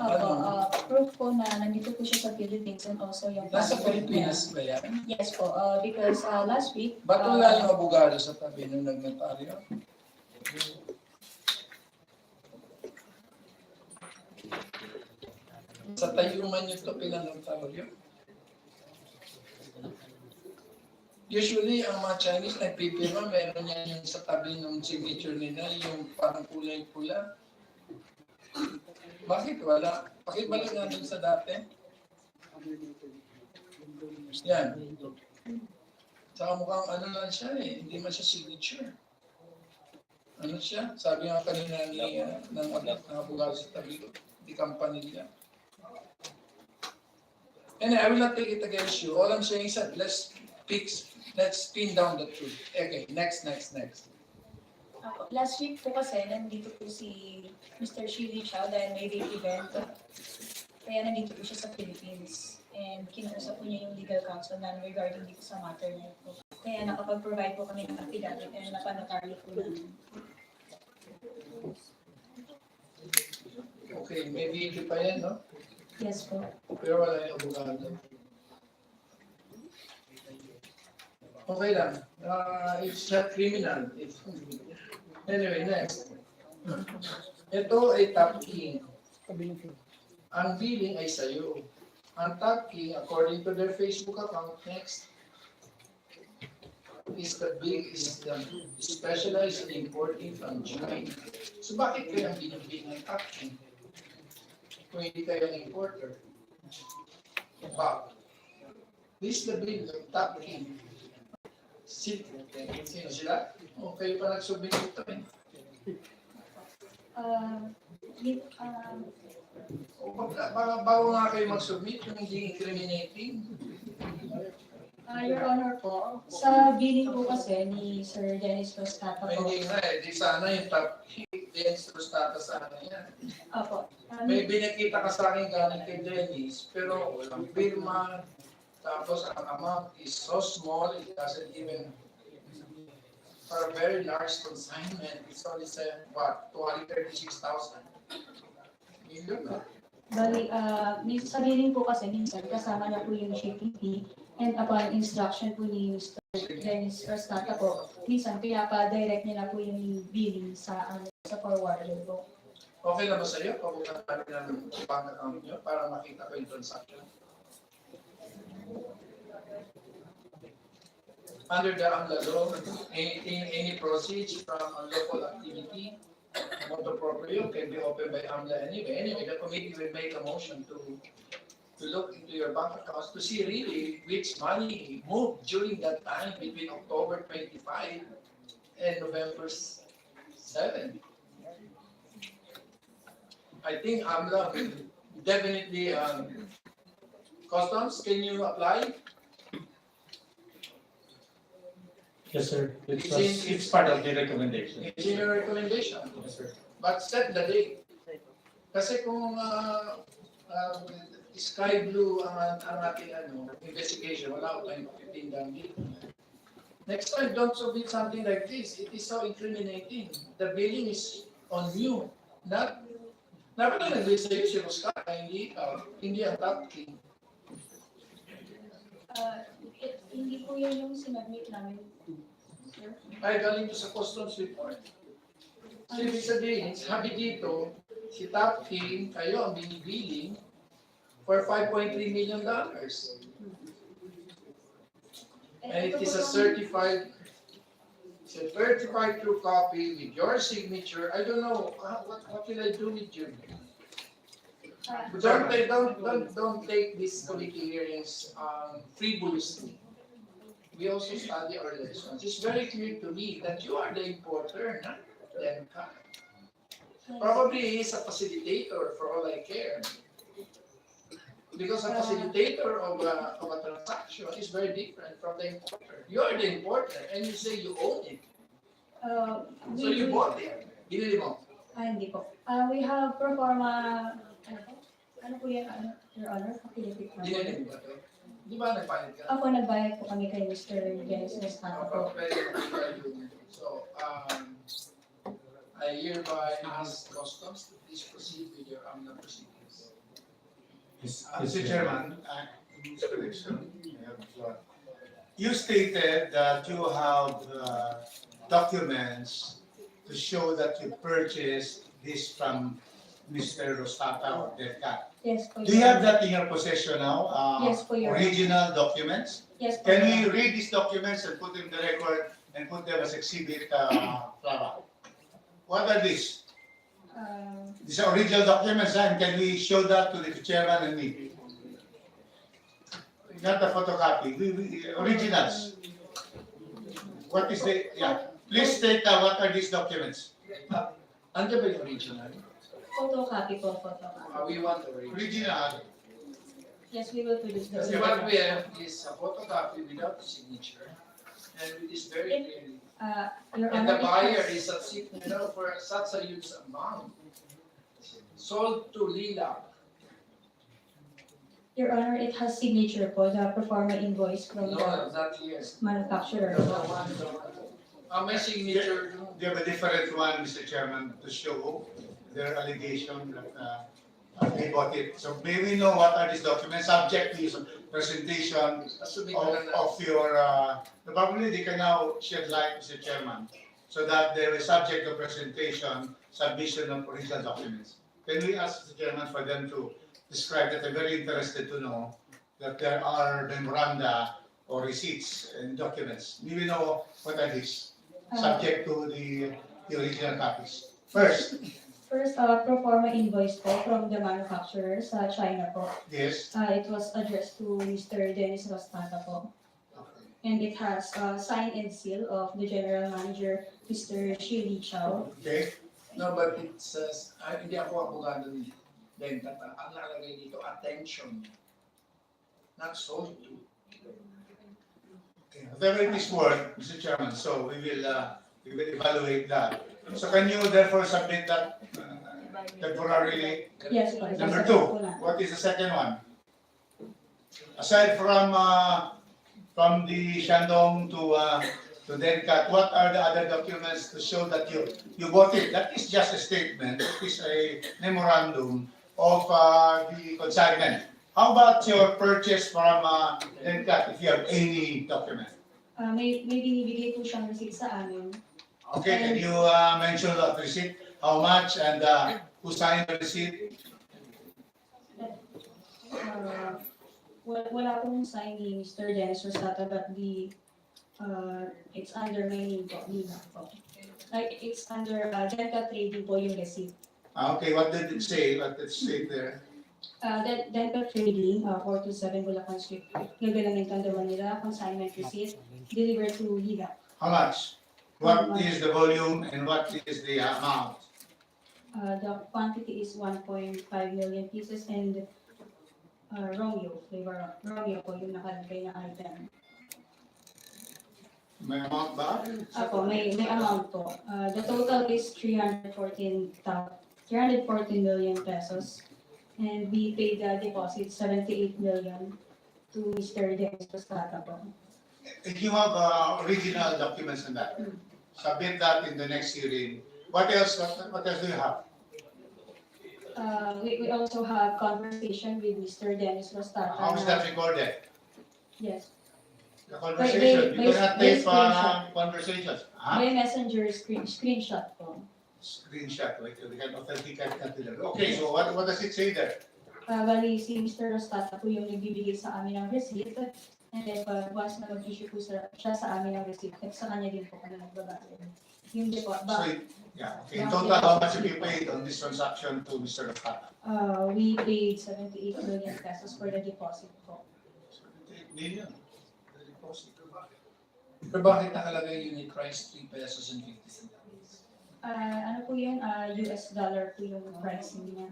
Proof po na nandito po siya sa Philippines and also yung nasa passport Pilipinas ba yan? niya. Yes po, because last week, Ba't wala yung abogado sa tabi nung nagnotaryo? Sa tayuman nyo ito pinanotaryo? Usually, ang mga Chinese nagpipirma, meron yan yung sa tabi ng signature nila, yung parang kulay pula. Bakit wala? Pakibalik nga dun sa dati. Yan. Saka mukhang ano lang siya eh, hindi man siya signature. Ano siya? Sabi nga kanina ni ng abogado sa tabi ko, di company nila. And I will not take it against you. All I'm saying is that let's pin down the truth. Okay, next. last week po kasi nandito po si Mr. Shili Chow dahil may big event. Kaya nandito po siya sa Philippines. And kinausap po niya yung legal counsel namin regarding dito sa matter na ito. Kaya nakapag-provide po kami ng affidavit and napanotaryo po namin. Okay, may video pa yan, no? Yes po. Pero wala yung abogado. Okay lang. It's not criminal. Anyway, next. Ito ay top king. Ang billing ay sa'yo. Ang top king, according to their Facebook account, next, is the specialized in importing from China. So bakit kayo ang binibig ng top king? Kung hindi kayo ang importer. Wow. This is the bill of top king. Sino sila? O kayo pa nag-submit ito eh. Bago nga kayo mag-submit, yung hindi incriminating. Your Honor po, sa billing po kasi ni Sir Dennis Rostata po. Hindi nga eh, di sana yung top Dennis Rostata sana yan. Opo. May binakita ka sa akin galing kay Dennis, pero ang firma, tapos ang amount is so small, it doesn't even, for a very large consignment, it's only what, 236,000. Million na. Bali, sa billing po kasi minsan kasama na po yung shipping fee and upon instruction po ni Mr. Dennis Rostata po, minsan pinapa-direct nila po yung billing sa forwarder po. Okay na ba sa iyo? Pabukan namin ng bank account nyo para makita ko yung transaction. Under the AMLA law, any proceeds from unlawful activity, motor proprio can be opened by AMLA anyway. Anyway, the committee will make a motion to look into your bank accounts to see really which money moved during that time between October 25 and November 7. I think AMLA will definitely, Customs, can you apply? Yes, sir. It's part of the recommendation. It's in your recommendation. Yes, sir. But set the date. Kasi kung sky blue ang ating investigation, wala ko tayong 15 down dito. Next time, don't submit something like this. It is so incriminating. The billing is on you. Dapat na nag-list sa'yo si Roscar, hindi ang top king. Hindi po yan yung sinabmit namin. Ay, galing to sa customs report. So, ibig sabihin, sabi dito, si Top King, kayo ang binibiling for $5.3 million. And it is a certified It's a certified true copy with your signature. I don't know, what will I do with you? But don't take these committee hearings frivolously. We also study our lessons. It's very clear to me that you are the importer, not them. Probably he is a facilitator for all I care. Because a facilitator of a transaction is very different from the importer. You are the importer and you say you own it. So you bought it. Binili mo. Hindi po. We have pro forma, ano po yan, Your Honor, pakilipit na po. Binili mo ba ito? Di ba nagbayad ka? Ako nagbayad po kami kay Mr. Dennis Restano po. So, I hereby ask customs to please proceed with your proceedings. Mr. Chairman, you stated that you have documents to show that you purchased this from Mr. Rostata or Delcat. Yes po. Do you have that in your possession now? Yes po, Your Honor. Original documents? Yes po. Can we read these documents and put them in the record and put them as exhibit, Flava? What are these? These are original documents, and can we show that to the chairman and me? Not a photocopy, originals. What is the, yeah, please state what are these documents? Ano ba yung original? Photocopy po, photocopy. We want the original. Original, Yes, we will produce the Kasi what we have is a photocopy without the signature, and it is very clearly. Your And Honor, the buyer it has, is at for such a huge amount. Sold to Lila. Your Honor, it has signature po, the pro forma invoice from No, the not here. manufacturer. My signature. they have a different one, Mr. Chairman, to show their allegation that they bought it. So may we know what are these documents, subject to your presentation of your, probably they can now shed light, Mr. Chairman, so that they will subject to presentation, submission of original documents. Can we ask the Chairman for them to describe that? I'm very interested to know that there are memoranda or receipts and documents. May we know what are these, subject to the original copies? First, Pro forma invoice po from the manufacturer sa China po. yes. It was addressed to Mr. Dennis Rostata po. And it has sign and seal of the General Manager, Mr. Shili Chow. Okay, No, but it says, hindi ako abogado ni Dentat. Ang nakalagay dito, attention. Not sold to. okay. Whatever it is worth, Mr. Chairman, so we will evaluate that. So can you therefore submit that temporarily? Yes po. Number two, what is the second one? Aside from the Shandong to Dencat, what are the other documents to show that you bought it? That is just a statement, it is a memorandum of the consignment. How about your purchase from Dencat, if you have any document? May binibigay po siyang receipt sa amin. Okay, can you mention the receipt? How much and who signed the receipt? Wala pong sign ni Mr. Dennis Rostata, but it's under my name po, Lina po. Like, it's under Delta Trading po yung receipt. Okay, what did it say? What did it say there? Delta Trading, 427 Bulacan Street, Gagalangan, Manila, consignment receipt, delivered to Lina. How much? What is the volume and what is the amount? The quantity is 1.5 million pieces and Romeo, flavor Romeo po yung nakalagay na item. May amount ba? Ako, may amount po. The total is 314 million pesos. And we paid the deposit 78 million to Mr. Dennis Rostata po. If you have original documents on that, submit that in the next hearing. What else? What else do you have? We also have conversation with Mr. Dennis Rostata. How is that recorded? Yes. The conversation. You cannot tape screenshot. conversations. Huh? By messenger screenshot po. Screenshot. Wait, we can authenticate that to them. Okay, so what does it say there? Bali, si Mr. Rostata po yung nagbibigay sa amin ng receipt. And then, once na mag-issue po siya sa amin ng receipt, at sa kanya din po kami nagbabayad. Yung deposit, So, okay. In total, how much have you paid on this transaction to Mr. Rafata? we paid 78 million pesos for the deposit po. 78 million. The deposit. Pero bakit nakalagay unit price 3 pesos and 50 centavos? Ano po yun? US dollar po yung pricing niya.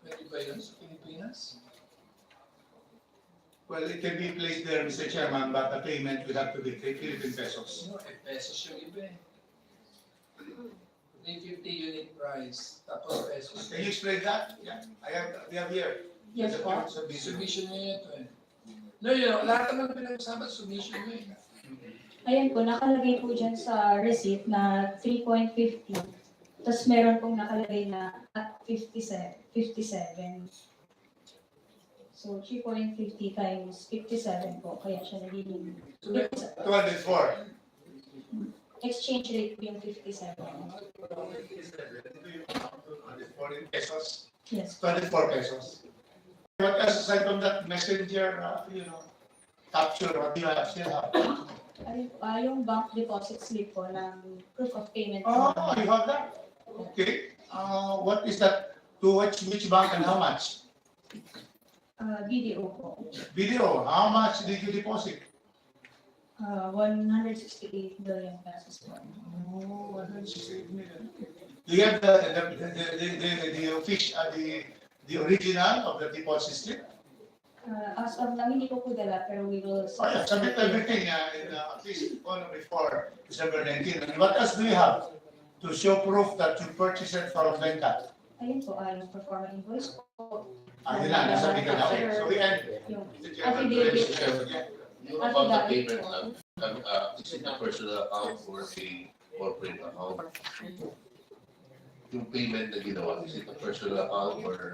Pwede ba yun sa Pilipinas? Well, it can be placed there, Mr. Chairman, but the payment will have to be Philippine pesos. No, pesos yung iba eh. 350 unit price, tapos pesos. Can you explain that? Yeah, we have here. Yes po. Submission niya ito eh. No, yun, lahat naman pinag-usapan, submission niya eh. Ayan po, nakalagay po dyan sa receipt na 3.50. Tapos meron pong nakalagay na at 57. So 3.50 times 57 po, kaya siya nagiging 204. exchange rate po yung 57. 24 pesos. Yes. 24 pesos. What else aside from that messenger, capture, what do you have still have? Yung bank deposit slip po ng proof of payment. Oh, you have that? Okay. What is that? To which bank and how much? BDO po. Video, how much did you deposit? 168 billion pesos po. Oh, 168 million. Do you have the original of the deposit slip? As of now, hindi ko po dala, pero we will... Oh yeah, submit everything at least on before December 19. And what else do you have to show proof that you purchased it from Venkat? Ayun po, yung performance invoice po. Yun na, nasabi ka na. Okay, so we end. Yung Mr. Chairman, affidavit. Yung about the payment lang, is it a personal account or a corporate account? Yung payment na ginawa, is it a personal account or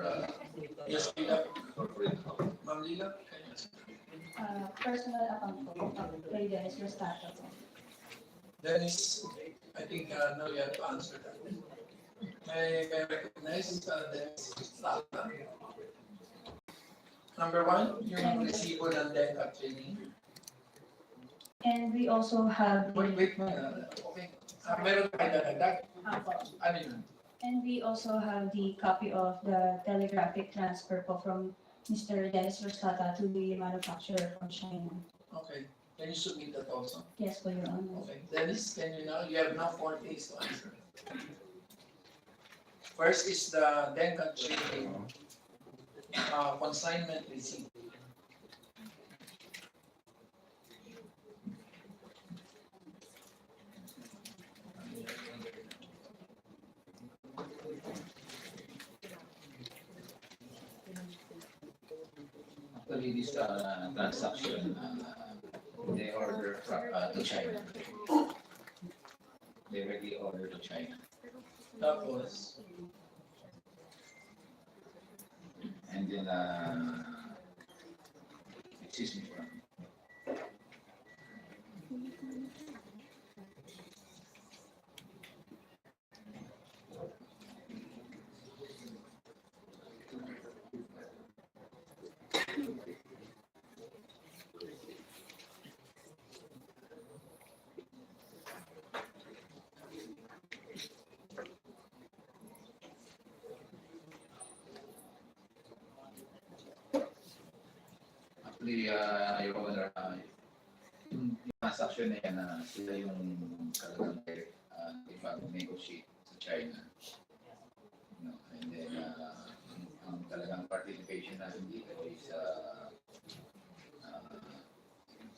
Yes, Lila. corporate account? Ma'am Lila? Personal account po, kay Dennis Rostata po. Dennis, I think now you have to answer that. May recognize Dennis Salta. Number 1, yung resibo ng DECA training. And we also have Wait muna. Okay. Meron tayo dagdag. Ano yun? And we also have the copy of the telegraphic transfer po from Mr. Dennis Rostata to the manufacturer from China. Okay. Can you submit that also? Yes po, Your Honor. Okay. Dennis, can you now? You have now 4 days to answer. First is the DECA training consignment receipt. Actually, this transaction, they order to China. They already order to China. Tapos, And then, excuse me for a minute. Actually, Your Honor, yung transaction na yan, sila yung talagang ipag-negotiate sa China. No? And then, ang talagang participation natin dito is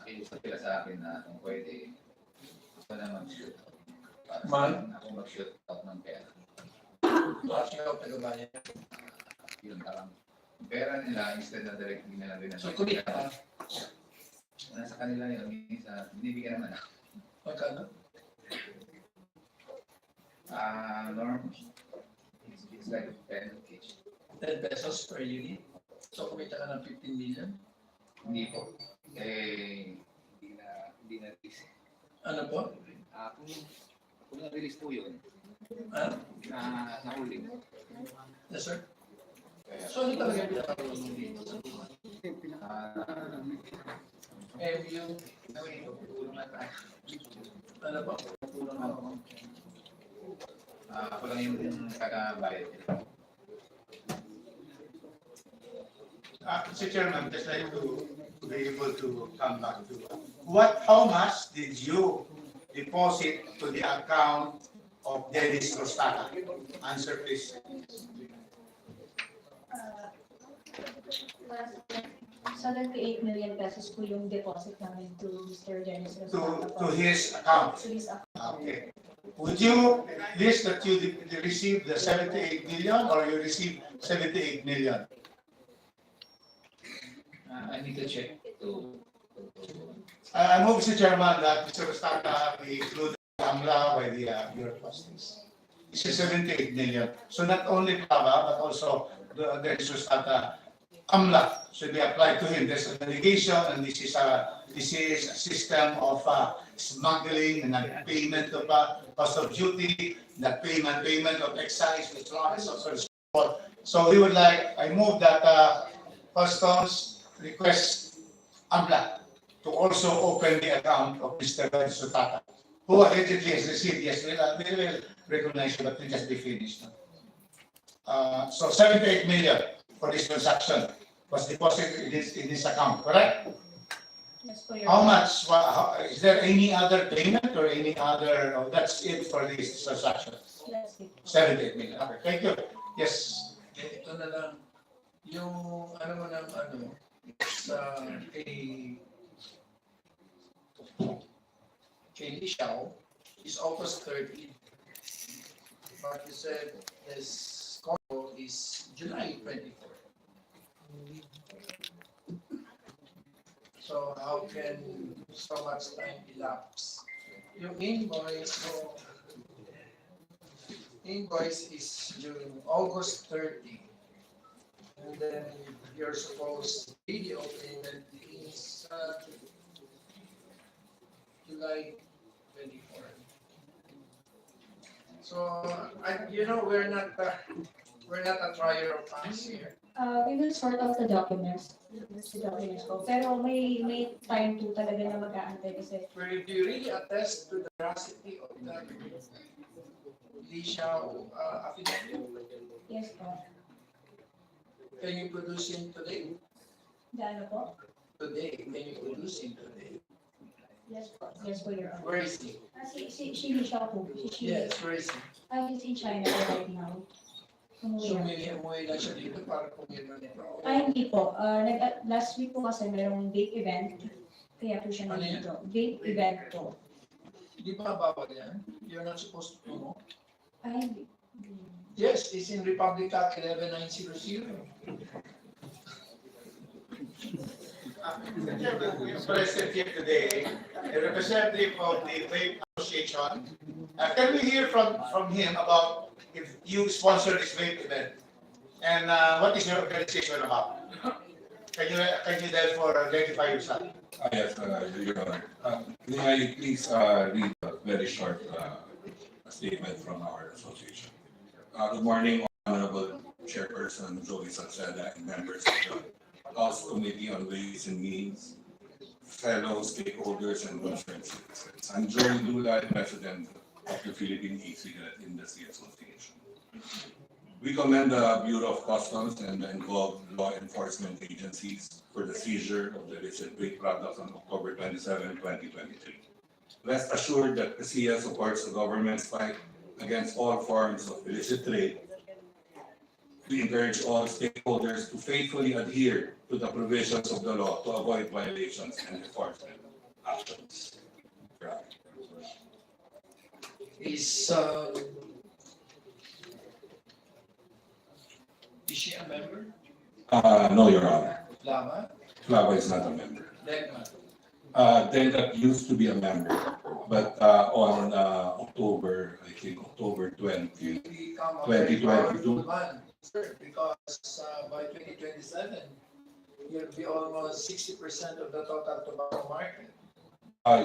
nakiusap sila sa akin na kung pwede, ako na mag-shoot out. Ako mag-shoot out ng pera. actually, ako taga-bayan. Yun, parang pera nila, instead na directly nila rin. So, kumita ka. Nasa kanila yun, binibigyan naman ako. Magkano? Norm, it's like 10 each. 10 pesos per unit. So, kumita ka ng 15 million. Hindi po. Hindi na release. Ano po? Kung na-release po yun, Ah? nahuli. Yes, sir. So, ano talaga yung pinaka-release dito? MU, ano ba? Ako lang yung kakabayad. Mr. Chairman, just like to be able to come back to how much did you deposit to the account of Dennis Rostata? Answer please. 78 million pesos po yung deposit namin to Mr. Dennis To Rosata. his account. To his account. Okay. Would you list that you received the 78 million or you received 78 million? I need to check I move, Mr. Chairman, that Mr. Rostata be included AMLA by the Bureau of Trustees. This is 78 million. So not only Plava, but also the Dennis Rostata AMLA should be applied to him. There's a delegation, and this is a system of smuggling and payment of cost of duty, the payment of excise, and so on and so forth. So we would like, I move that customs request AMLA to also open the account of Mr. Sutata, who allegedly has received, yes, we will recognize you, but we just be finished. So 78 million for this transaction was deposited in this account, correct? Yes, po, Your How Honor. much, is there any other payment or any other, no, that's it for this transaction? That's it. 78 million, okay, thank you. Yes, Ito na lang, yung ano mo ng ano, sa kay Li Xiao is August 30. But you said this convo is July 24. So how can so much time elapse? Yung invoice is June, August 30. And then you're supposed video payment is July 24. So we're not a trier of facts here. We will sort out the documents. Po. Pero may time po talaga na mag-aantay kasi Where do you really attest to the veracity of the Li Xiao affidavit? yes po. Can you produce him today? Gaano po? Today, can you produce him today? Yes po. Yes po, Your Honor. Where is he? Si Li Xiao po. Yes, where is he? He's in China right now. So Umuwi. umuwi lang siya dito para pumirma nito. Hindi po. Last week po kasi merong vape event. Kaya po siya Ano yan? nandito. Vape event po. Di ba bawal yan? You're not supposed to promote? Hindi. Yes, it's in Republic Act 11900. present here today, a representative of the Vape Association. Can we hear from him about if you sponsor this vape event? And what is your organization about? Can you therefore identify yourself? Yes, Your Honor. May I please read a very short statement from our association. Good morning, Honorable Chairperson Joey Salceda and members of the House Committee on Ways and Means, fellow stakeholders and concerned citizens. I'm Joey Dulay, President of the Philippine E-Cigarette Industry Association. We commend the Bureau of Customs and the involved law enforcement agencies for the seizure of the illicit vape products on October 27, 2023. Rest assured that PCA supports the government's fight against all forms of illicit trade. We encourage all stakeholders to faithfully adhere to the provisions of the law to avoid violations and enforcement actions. Is she a member? No, Your Honor. Lama? Flava is not a member. Legma? That used to be a member, but on October, I think October 20, Become a very 2022. powerful man, sir, because by 2027, you'll be almost 60% of the total tobacco market.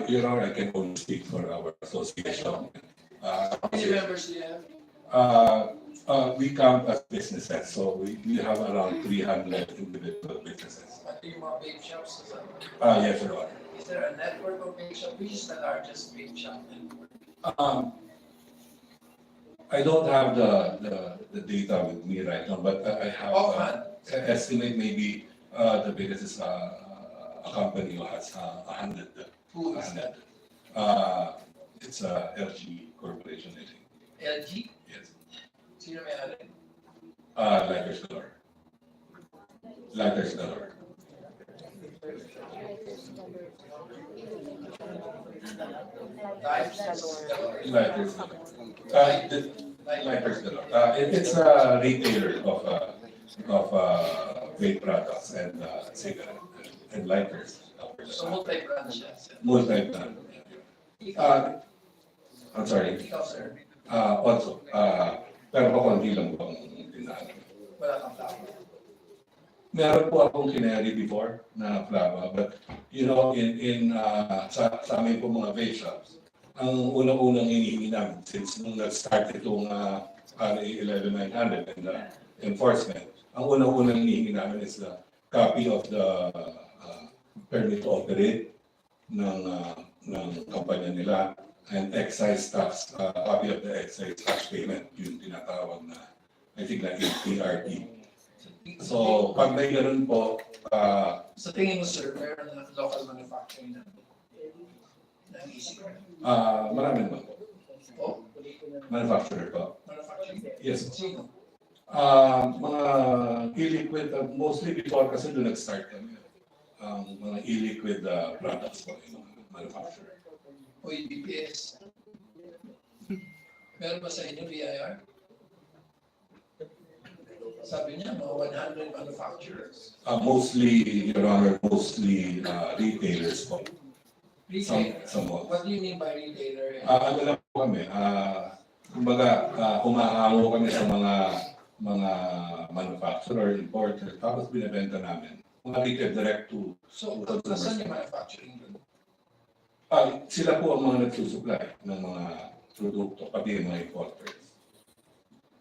Your Honor, I can only speak for our association. How many members do you have? We count as businesses, so we have around 300 individual businesses. But Yung mga vape shops, is Yes, Your Honor. there a network of vape shops? Which is the largest vape shop network? I don't have the data with me right now, but I have Offhand. an estimate maybe the biggest is a company who has 100. Who is that? It's LG Corporation, I think. LG? Yes. Sino may-ari? Lighters Galore. Lighters Galore. Lighters Galore. Lighters Galore. It's a retailer of vape products and cigarette and lighters. So multi-brand siya. Multi-brand. I'm sorry. Ikaw, sir. Also, pero konti lang po ang tindahan. Wala kang tao. Meron po akong kineri before na flava, but you know, sa amin po mga vape shops, ang unang-unang hinihingi namin since nung nag-start itong RA 11900 and enforcement, ang unang-unang hinihingi namin is the copy of the permit to operate ng kampanya nila and excise tax, copy of the excise tax payment, yung tinatawag na, I think na PRT. So, pag may ganun po, Sa tingin mo, sir, meron na local manufacturing na ng e-cigarette? Maraming ba po? Oh, Manufacturer po? manufacturing? Yes. Sino? Mga e-liquid, mostly before kasi doon nag-start kami. Mga e-liquid products po yung manufacturer. O yung BPS? Meron ba sa inyo BIR? Sabi niya, mga 100 manufacturers. Mostly, Your Honor, mostly retailers po. Retailer? Somewhat. What do you mean by retailer? Ano lang po kami, kumbaga, humahango kami sa mga manufacturer, importer, tapos binibenta namin. Mga retail direct to So, consumers. saan yung manufacturing doon? Sila po ang mga nagsusupply ng mga produkto, pati yung mga importers.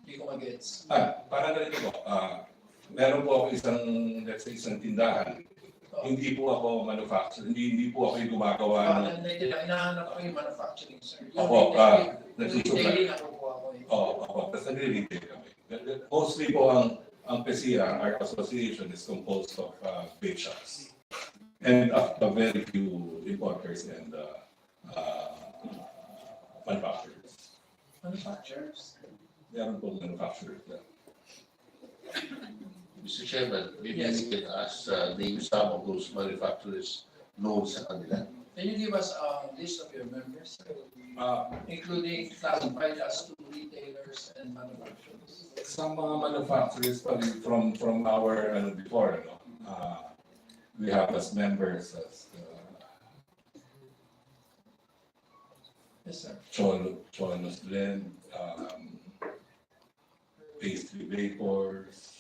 Hindi ko mag-gets. Para ganito po, meron po ako let's say, isang tindahan. Hindi po ako manufacturer, hindi po ako yung gumagawa ng... Hinahanap ko yung manufacturing, sir. Ako, nagsusupply. Retailing ako po ako eh. Oo, tapos nagre-retail kami. Mostly po ang PSIA, our association, is composed of vape shops. And of very few importers and manufacturers. Manufacturers? Meron po manufacturers there. Mr. Chairman, maybe Yes. we can ask name some of those manufacturers known sa kanila. Can you give us a list of your members, sir? Including classified as to retailers and manufacturers? Some mga manufacturers from our before, we have as members as Yes, sir. Cholos Blend, Pastry Vapors.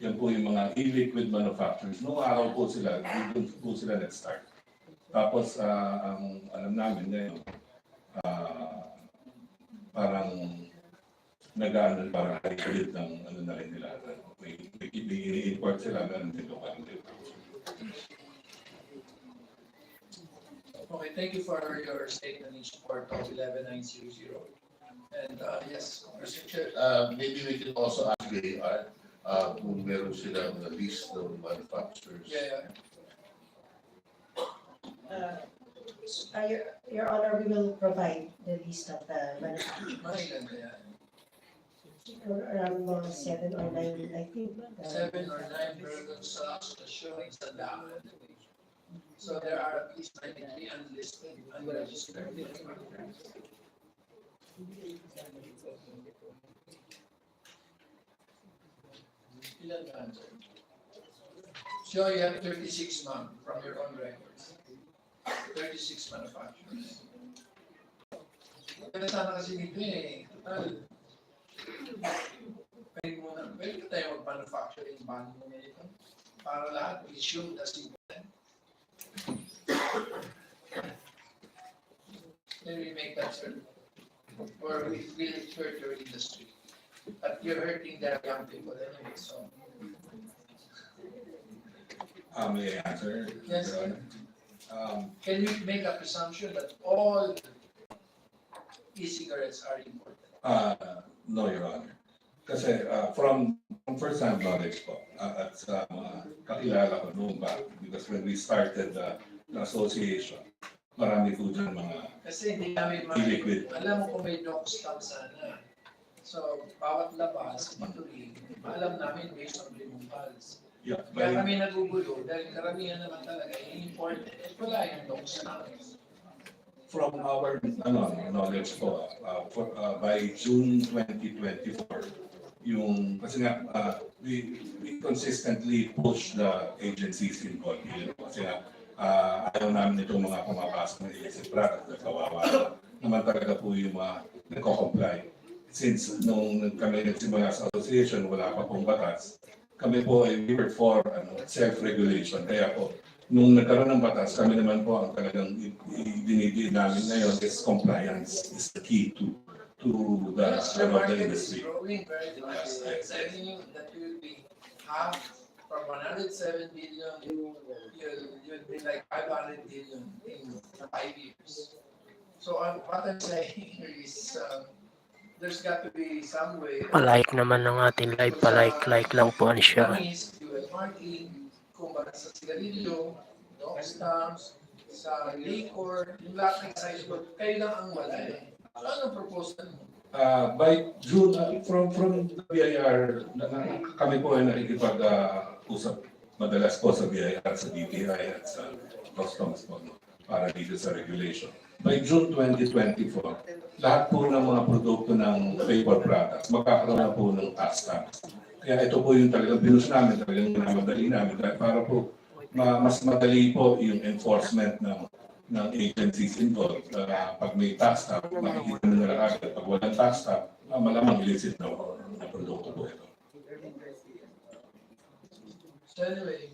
Yan po yung mga e-liquid manufacturers. Noong araw po sila, doon po sila nag-start. Tapos, ang alam namin ngayon, parang nag-ano, parang hybrid ng ano na rin nila. May i-import sila, meron din local. Okay, thank you for your statement in support of 11900. And yes, Mr. Chair, maybe we can also ask AR kung meron silang list ng manufacturers. yeah. Your Honor, we will provide the list of the manufacturers. Mahilan na yan. Around mga 7 or 9, I think. 7 or 9 burden stocks showing sa daan. So there are at least 93 unlisted, unregistered manufacturers. Ilan ba? So you have 36, ma'am, from your own records. 36 manufacturers. Kaya sana kasi dito eh, total. Pwede ka tayo mag-manufacturing ban mo nito para lahat issued as important. Can we make that certain? Or will it hurt your industry? But you're hurting the young people anyway, so. May I answer? Yes, Your sir. Honor? Can we make a presumption that all e-cigarettes are imported? No, Your Honor. Kasi from first-hand knowledge po, at sa mga kakilala ko noon pa, because when we started the association, marami po dyan mga Kasi hindi namin illiquid. alam mo kung may doc stamp sana. So, bawat labas, matuloy, alam namin based on removals. Yeah, Kaya by, kami nagugulo dahil karamihan naman talaga imported. Wala yung doc stamps. from our knowledge po, by June 2024, kasi nga, we consistently push the agencies involved here. Kasi nga, ayaw namin itong mga pumapasok na illicit product na kawawa naman talaga po yung mga nagko-comply. Since nung kami nagsimula sa association, wala pa pong batas, kami po ay we were for self-regulation. Kaya po, nung nagkaroon ng batas, kami naman po ang talagang dinidiin namin ngayon is compliance is the key to the, Yes, the the market is industry. growing very fast. I'm telling you that you will be half from 107 billion, you'll be like 500 billion in 5 years. So what I'm saying here is there's got to be some way. Palike naman ng ating live, palike lang po siya. Manis, dual marking, kumbaga sa sigarilyo, dog stamps, sa liquor, yung lahat ng size ko, kayo lang ang wala eh. Ano ang proposal mo? By June, from the BIR, kami po ay nakikipag-usap madalas po sa BIR, sa DTI at sa customs po, para dito sa regulation. By June 2024, lahat po ng mga produkto ng paper products, magkakaroon na po ng tax stamps. Kaya ito po yung talagang binus namin, talagang minamadali namin, para po mas madali po yung enforcement ng agencies involved. Pag may tax stamp, makikita nila agad. Pag walang tax stamp, malamang illicit na produkto po ito. So anyway,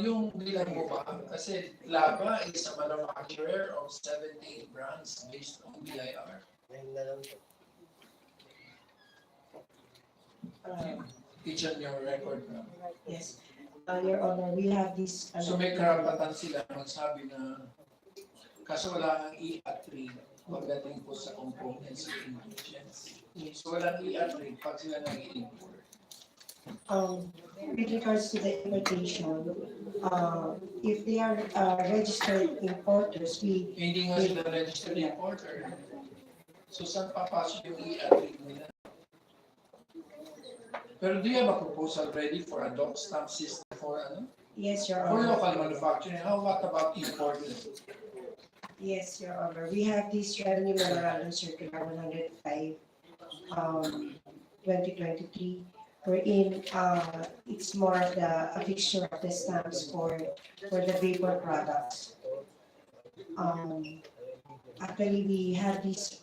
yung bilang mo ba, kasi Laba is a manufacturer of 70 brands based on BIR. Each on your record na. Yes. Your Honor, we have this. So may karapatan sila magsabi na kaso wala ang EA3 pagdating po sa components of ingredients. So walang EA3 pag sila nag-import. With regards to the importation, if they are registered importers, Hindi nga sila registered importer. So saan papasok yung EA3 nila? Pero do you have a proposal ready for a dog stamp system for yes, Your for Honor. local manufacturing? What about imported? Yes, Your Honor. We have this revenue memorandum circular 105, 2023, wherein it's more of a fixture of the stamps for the vapor products. Actually, we had this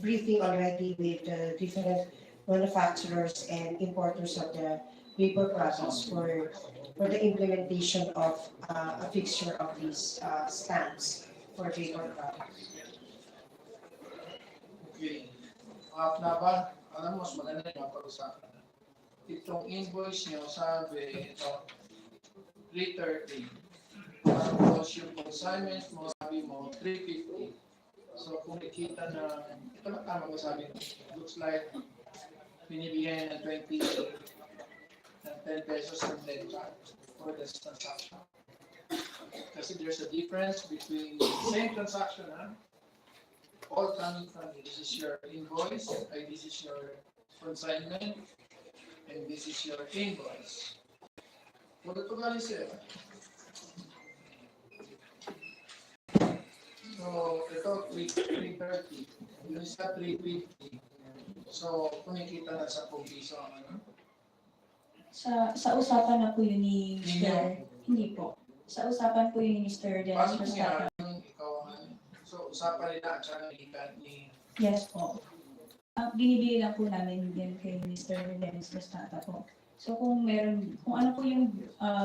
briefing already with the different manufacturers and importers of the vapor products for the implementation of a fixture of these stamps for vapor products. Okay. Laba, alam mo, mas maganda yung pag-usapan. Itong invoice nyo, sabi, ito, 330. Tapos yung consignment mo, sabi mo, 350. So kung ikita na, ito na tama ko sabi, looks like binibigyan ng 20, ng 10 pesos and 10 charge for this transaction. Kasi there's a difference between the same transaction, all coming from you. This is your invoice, this is your consignment, and this is your invoice. Kung ito galing sa'yo. So, ito 330, yung isa 350. So, kumikita na sa piso ang Sa usapan na po yun ni Mr. Hindi po. Sa usapan po yun ni Mr. Dennis Paano Rosata. ikaw so, usapan nila at saka ni Yes po. Binibigay lang po namin din kay Mr. Dennis Rosata po. So kung ano po yung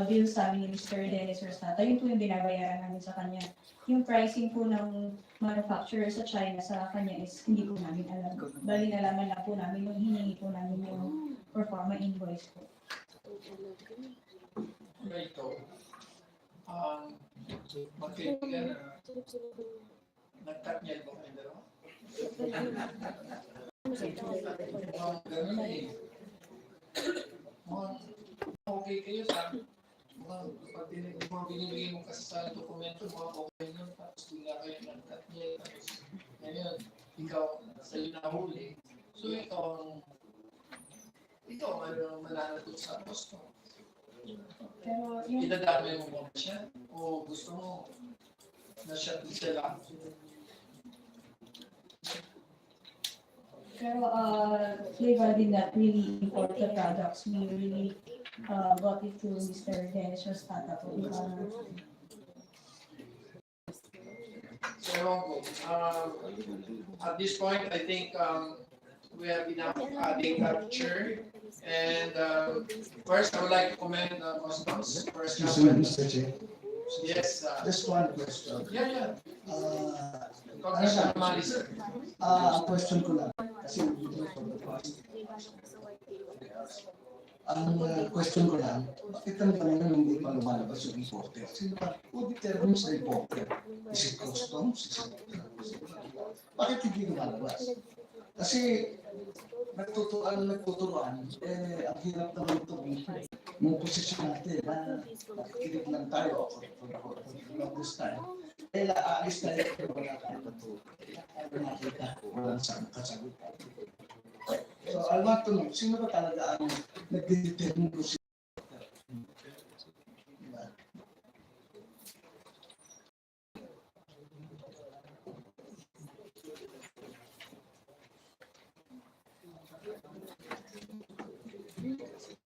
deal sa amin ni Mr. Dennis Rosata, yun po yung binabayaran namin sa kanya. Yung pricing po ng manufacturer sa China sa kanya is hindi po namin alam. Bali nalaman lang po namin yung hiningi po namin yung performa invoice po. Ganito, magkaibigan na nag-cut niya ba kayo dalawa? Ganun eh. Okay kayo sa pag binibigay mo kasi sa dokumento, okay yun, tapos bigla kayo nag-cut niya, tapos ngayon, ikaw, sa'yo nahuli. So ikaw mananagot sa gusto. Pero yung Idadamay mo ba siya? O gusto mo na siya lang? Pero Flavor did not really import the products. We really got it to Mr. Dennis Rostata. So, at this point, I think we have enough data to share. And first, I would like to commend Customs for establishing. Mr. Chair. Yes. Just one question. Yeah. Ang question ko lang, kasi ang question ko lang, bakit ang tanong hindi pa lumalabas yung reporter? Sino ba? Who determines the reporter? Is it Customs? Is it... Bakit hindi lumalabas? Kasi nagtuturuan, ang hirap naman ito yung posisyon natin na nakikinig lang tayo for this time. Dahil aalis tayo pero wala tayo nakita, walang kasagot. So I want to know, sino ba talaga ang nag-determine ko siya?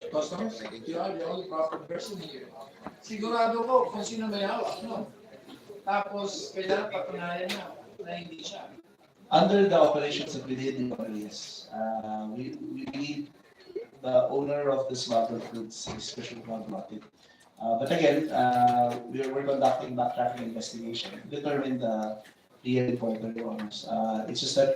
Customs, you are the only proper person here. Sigurado ko kung sino may hawak, no? Tapos, kailangan patunayan na hindi siya. Under the operations that we did in Pagalias, we need the owner of the smuggled goods, especially not it. But again, we're conducting backtracking investigation to determine the real importer owners. It's just that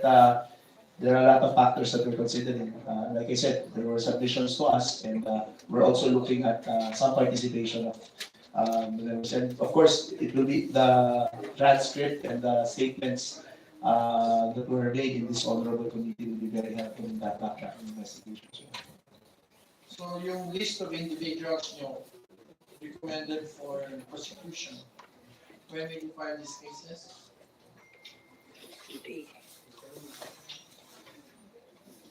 there are a lot of factors that we're considering. Like I said, there were submissions to us, and we're also looking at some participation of members. And of course, it will be the transcript and the statements that were made in this honorable committee will be very helpful in that backtracking investigation. So yung list of individuals nyo recommended for prosecution, when will you file these cases?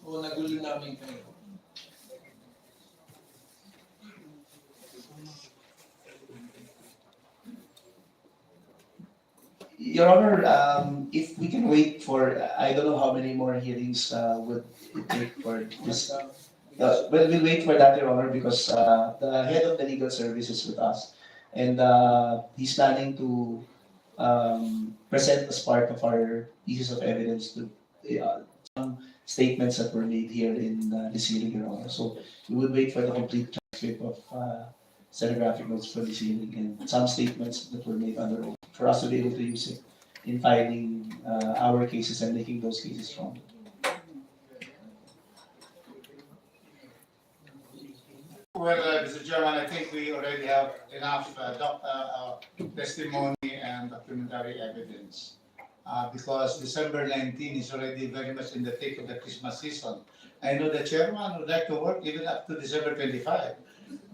O nagulo namin kayo? Your Honor, if we can wait for, I don't know how many more hearings would it take for this. But we'll wait for that, Your Honor, because the head of the legal service is with us. And he's planning to present as part of our pieces of evidence to some statements that were made here in this hearing, Your Honor. So we would wait for the complete transcript of stenographic notes for this hearing and some statements that were made under oath for us to be able to use it in filing our cases and making those cases strong. Well, Mr. Chairman, I think we already have enough testimony and documentary evidence because December 19 is already very much in the thick of the Christmas season. I know the chairman would like to work even up to December 25,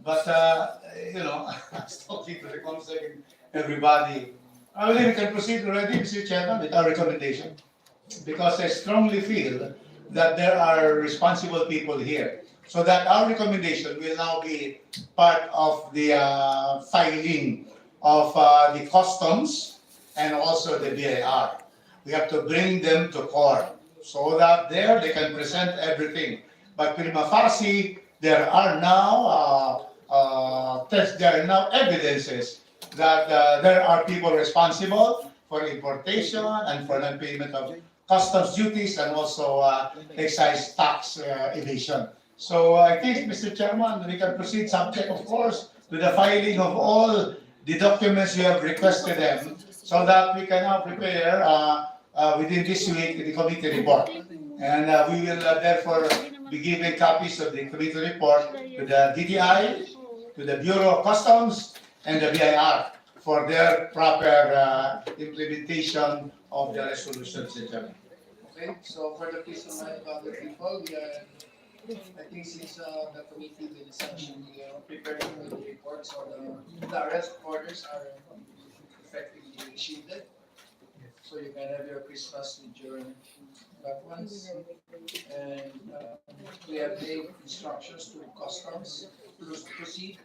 but I was talking to the council and everybody. I believe we can proceed already, Mr. Chairman, with our recommendation because I strongly feel that there are responsible people here. So that our recommendation will now be part of the filing of the customs and also the BIR. We have to bring them to court so that there they can present everything. But prima facie, there are now evidences that there are people responsible for importation and for non-payment of customs duties and also excise tax evasion. So I think, Mr. Chairman, we can proceed subject, of course, to the filing of all the documents you have requested them so that we can now prepare within this week the committee report. And we will therefore be giving copies of the committee report to the DTI to the Bureau of Customs and the BIR for their proper implementation of the resolutions, Mr. Chairman. Okay, so for the peace of mind of other people, we are, I think since the committee will essentially prepare the reports or the arrest orders are effectively shielded. So you can have your Christmas with your loved ones. And we have made instructions to customs to proceed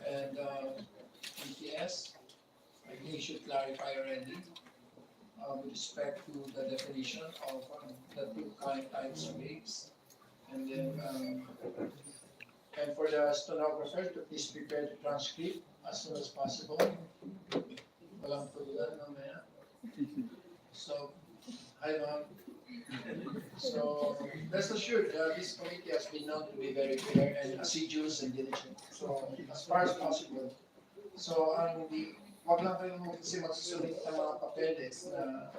and ETS. I think we should clarify already with respect to the definition of the two types of rapes. And then, and for the stenographer to please prepare the transcript as soon as possible. Walang tulugan mamaya. So, hi ma'am. So, rest assured, this committee has been known to be very fair and assiduous and diligent. So, as far as possible. So, wag lang kayo kasi magsusulit ng mga papeles na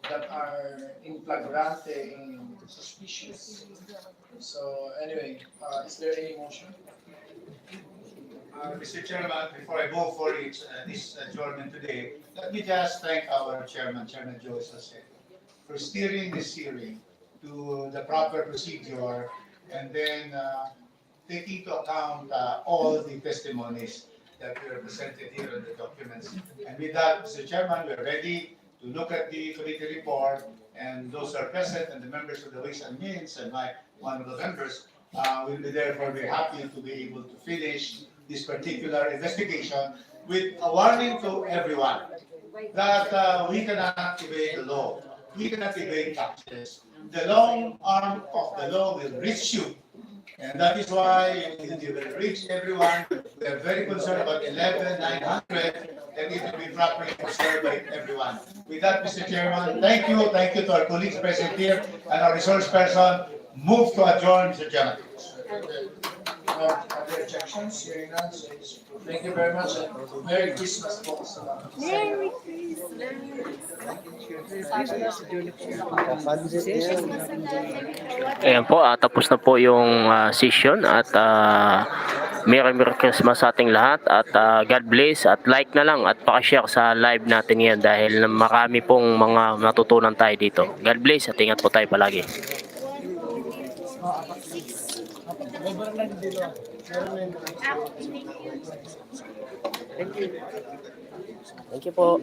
that are in flagrante and suspicious. So, anyway, is there any motion? Mr. Chairman, before I go for this adjournment today, let me just thank our chairman, Chairman Joe Sase, for steering this hearing to the proper procedure and then taking into account all the testimonies that were presented here in the documents. And with that, Mr. Chairman, we're ready to look at the committee report, and those are present and the members of the Ways and Means and one of the members will be therefore very happy to be able to finish this particular investigation with a warning to everyone that we cannot evade the law. We cannot evade taxes. The long arm of the law will reach you. And that is why it will reach everyone. We are very concerned about 11,900 and it will be properly observed by everyone. With that, Mr. Chairman, thank you. Thank you to our colleagues present here and our resource person. Move to adjourn, Mr. Chairman. Other objections? Hearing none, so it's approved. Thank you very much and Merry Christmas po sa lahat. Merry Christmas! Ayan po, tapos na po yung session at Merry Christmas sa ating lahat at God bless at like na lang at pakishare sa live natin yan dahil marami pong mga natutunan tayo dito. God bless at ingat po tayo palagi. Thank you po.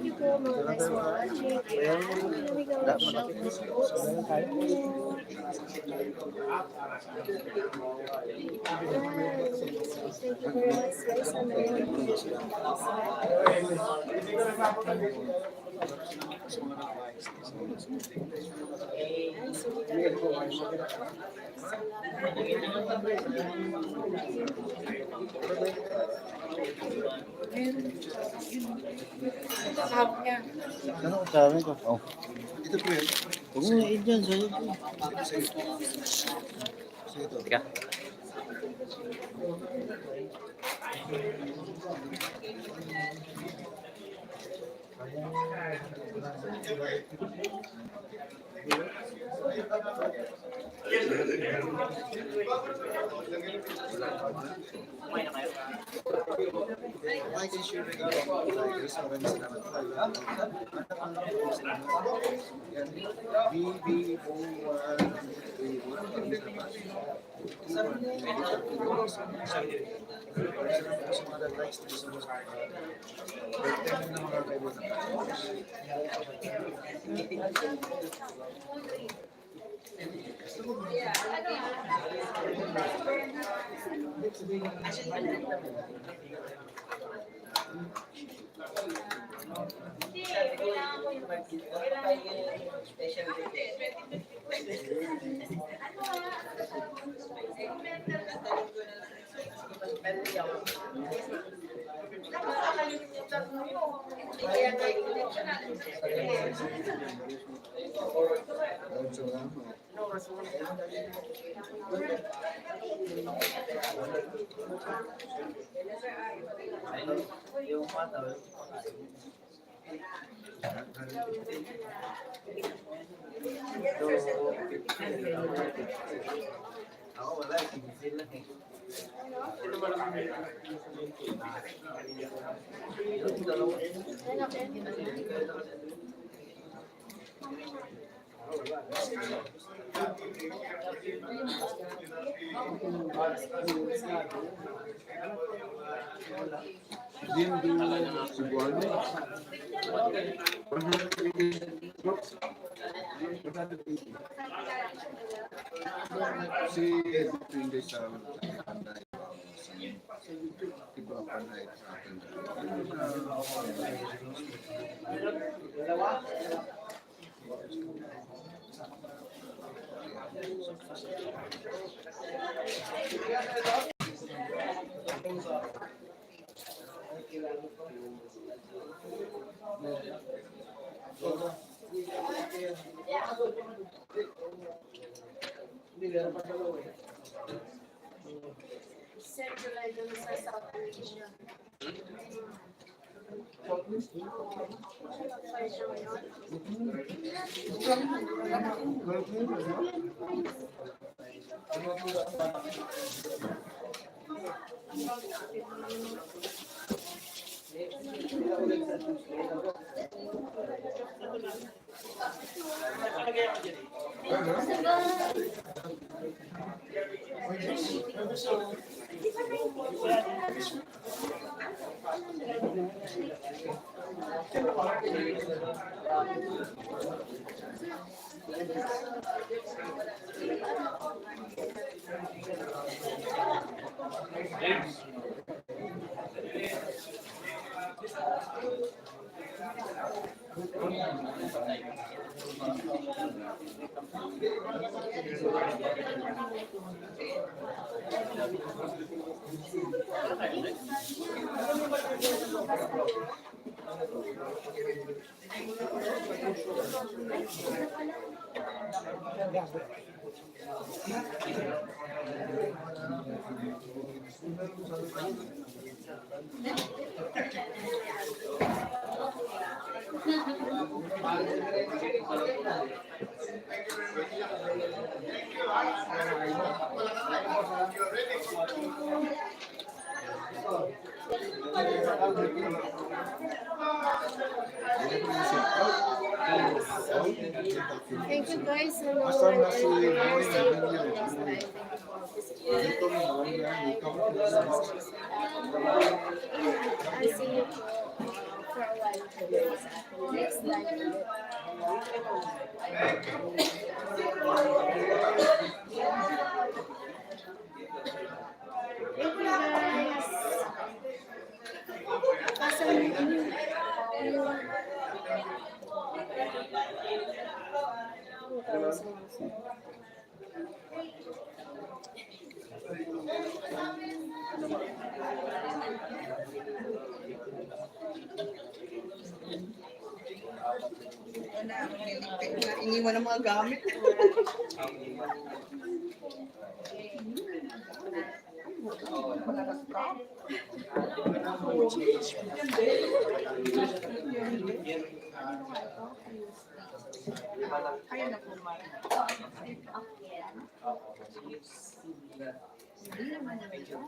Ano sabi ko? Oh. Ito po yun. Huwag mo i dyan, sa'yo po. Teka. Central dun sa South Asia. Thank you guys. Hello. I see you for a while. Next live. Thank you guys. Iniwan ang mga gamit. Ayun na po, Mara. Hindi naman medyo.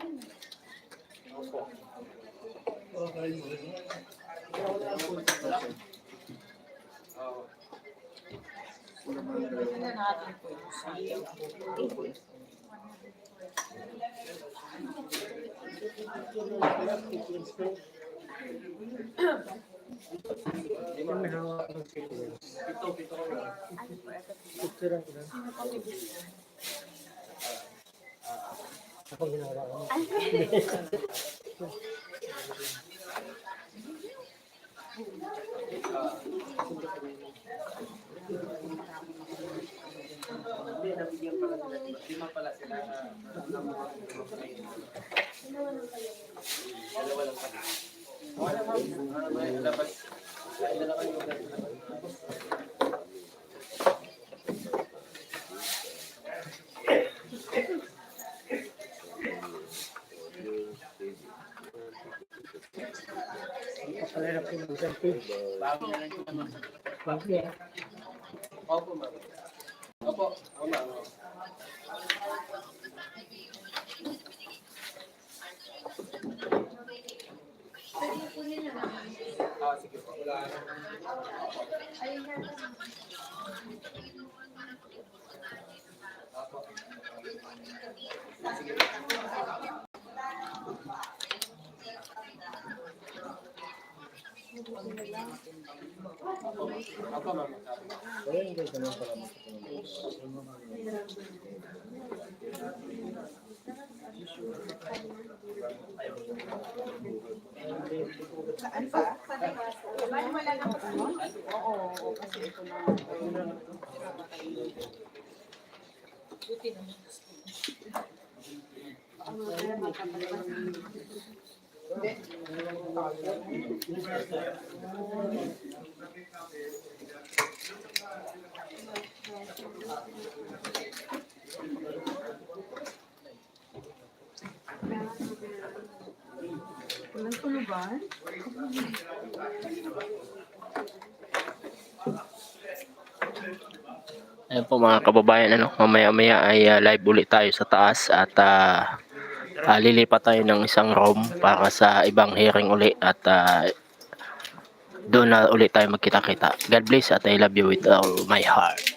Opo, ma'am. Opo, ma'am. Kunin na naman. Saan pa? Bali wala na ano? Oo, kasi ito na. Buti naman. Walang tulugan? Ayan po mga kababayan, ano, mamaya-maya ay live ulit tayo sa taas at lilipat tayo ng isang room para sa ibang hearing uli at doon na ulit tayo magkita-kita. God bless at I love you with all my heart.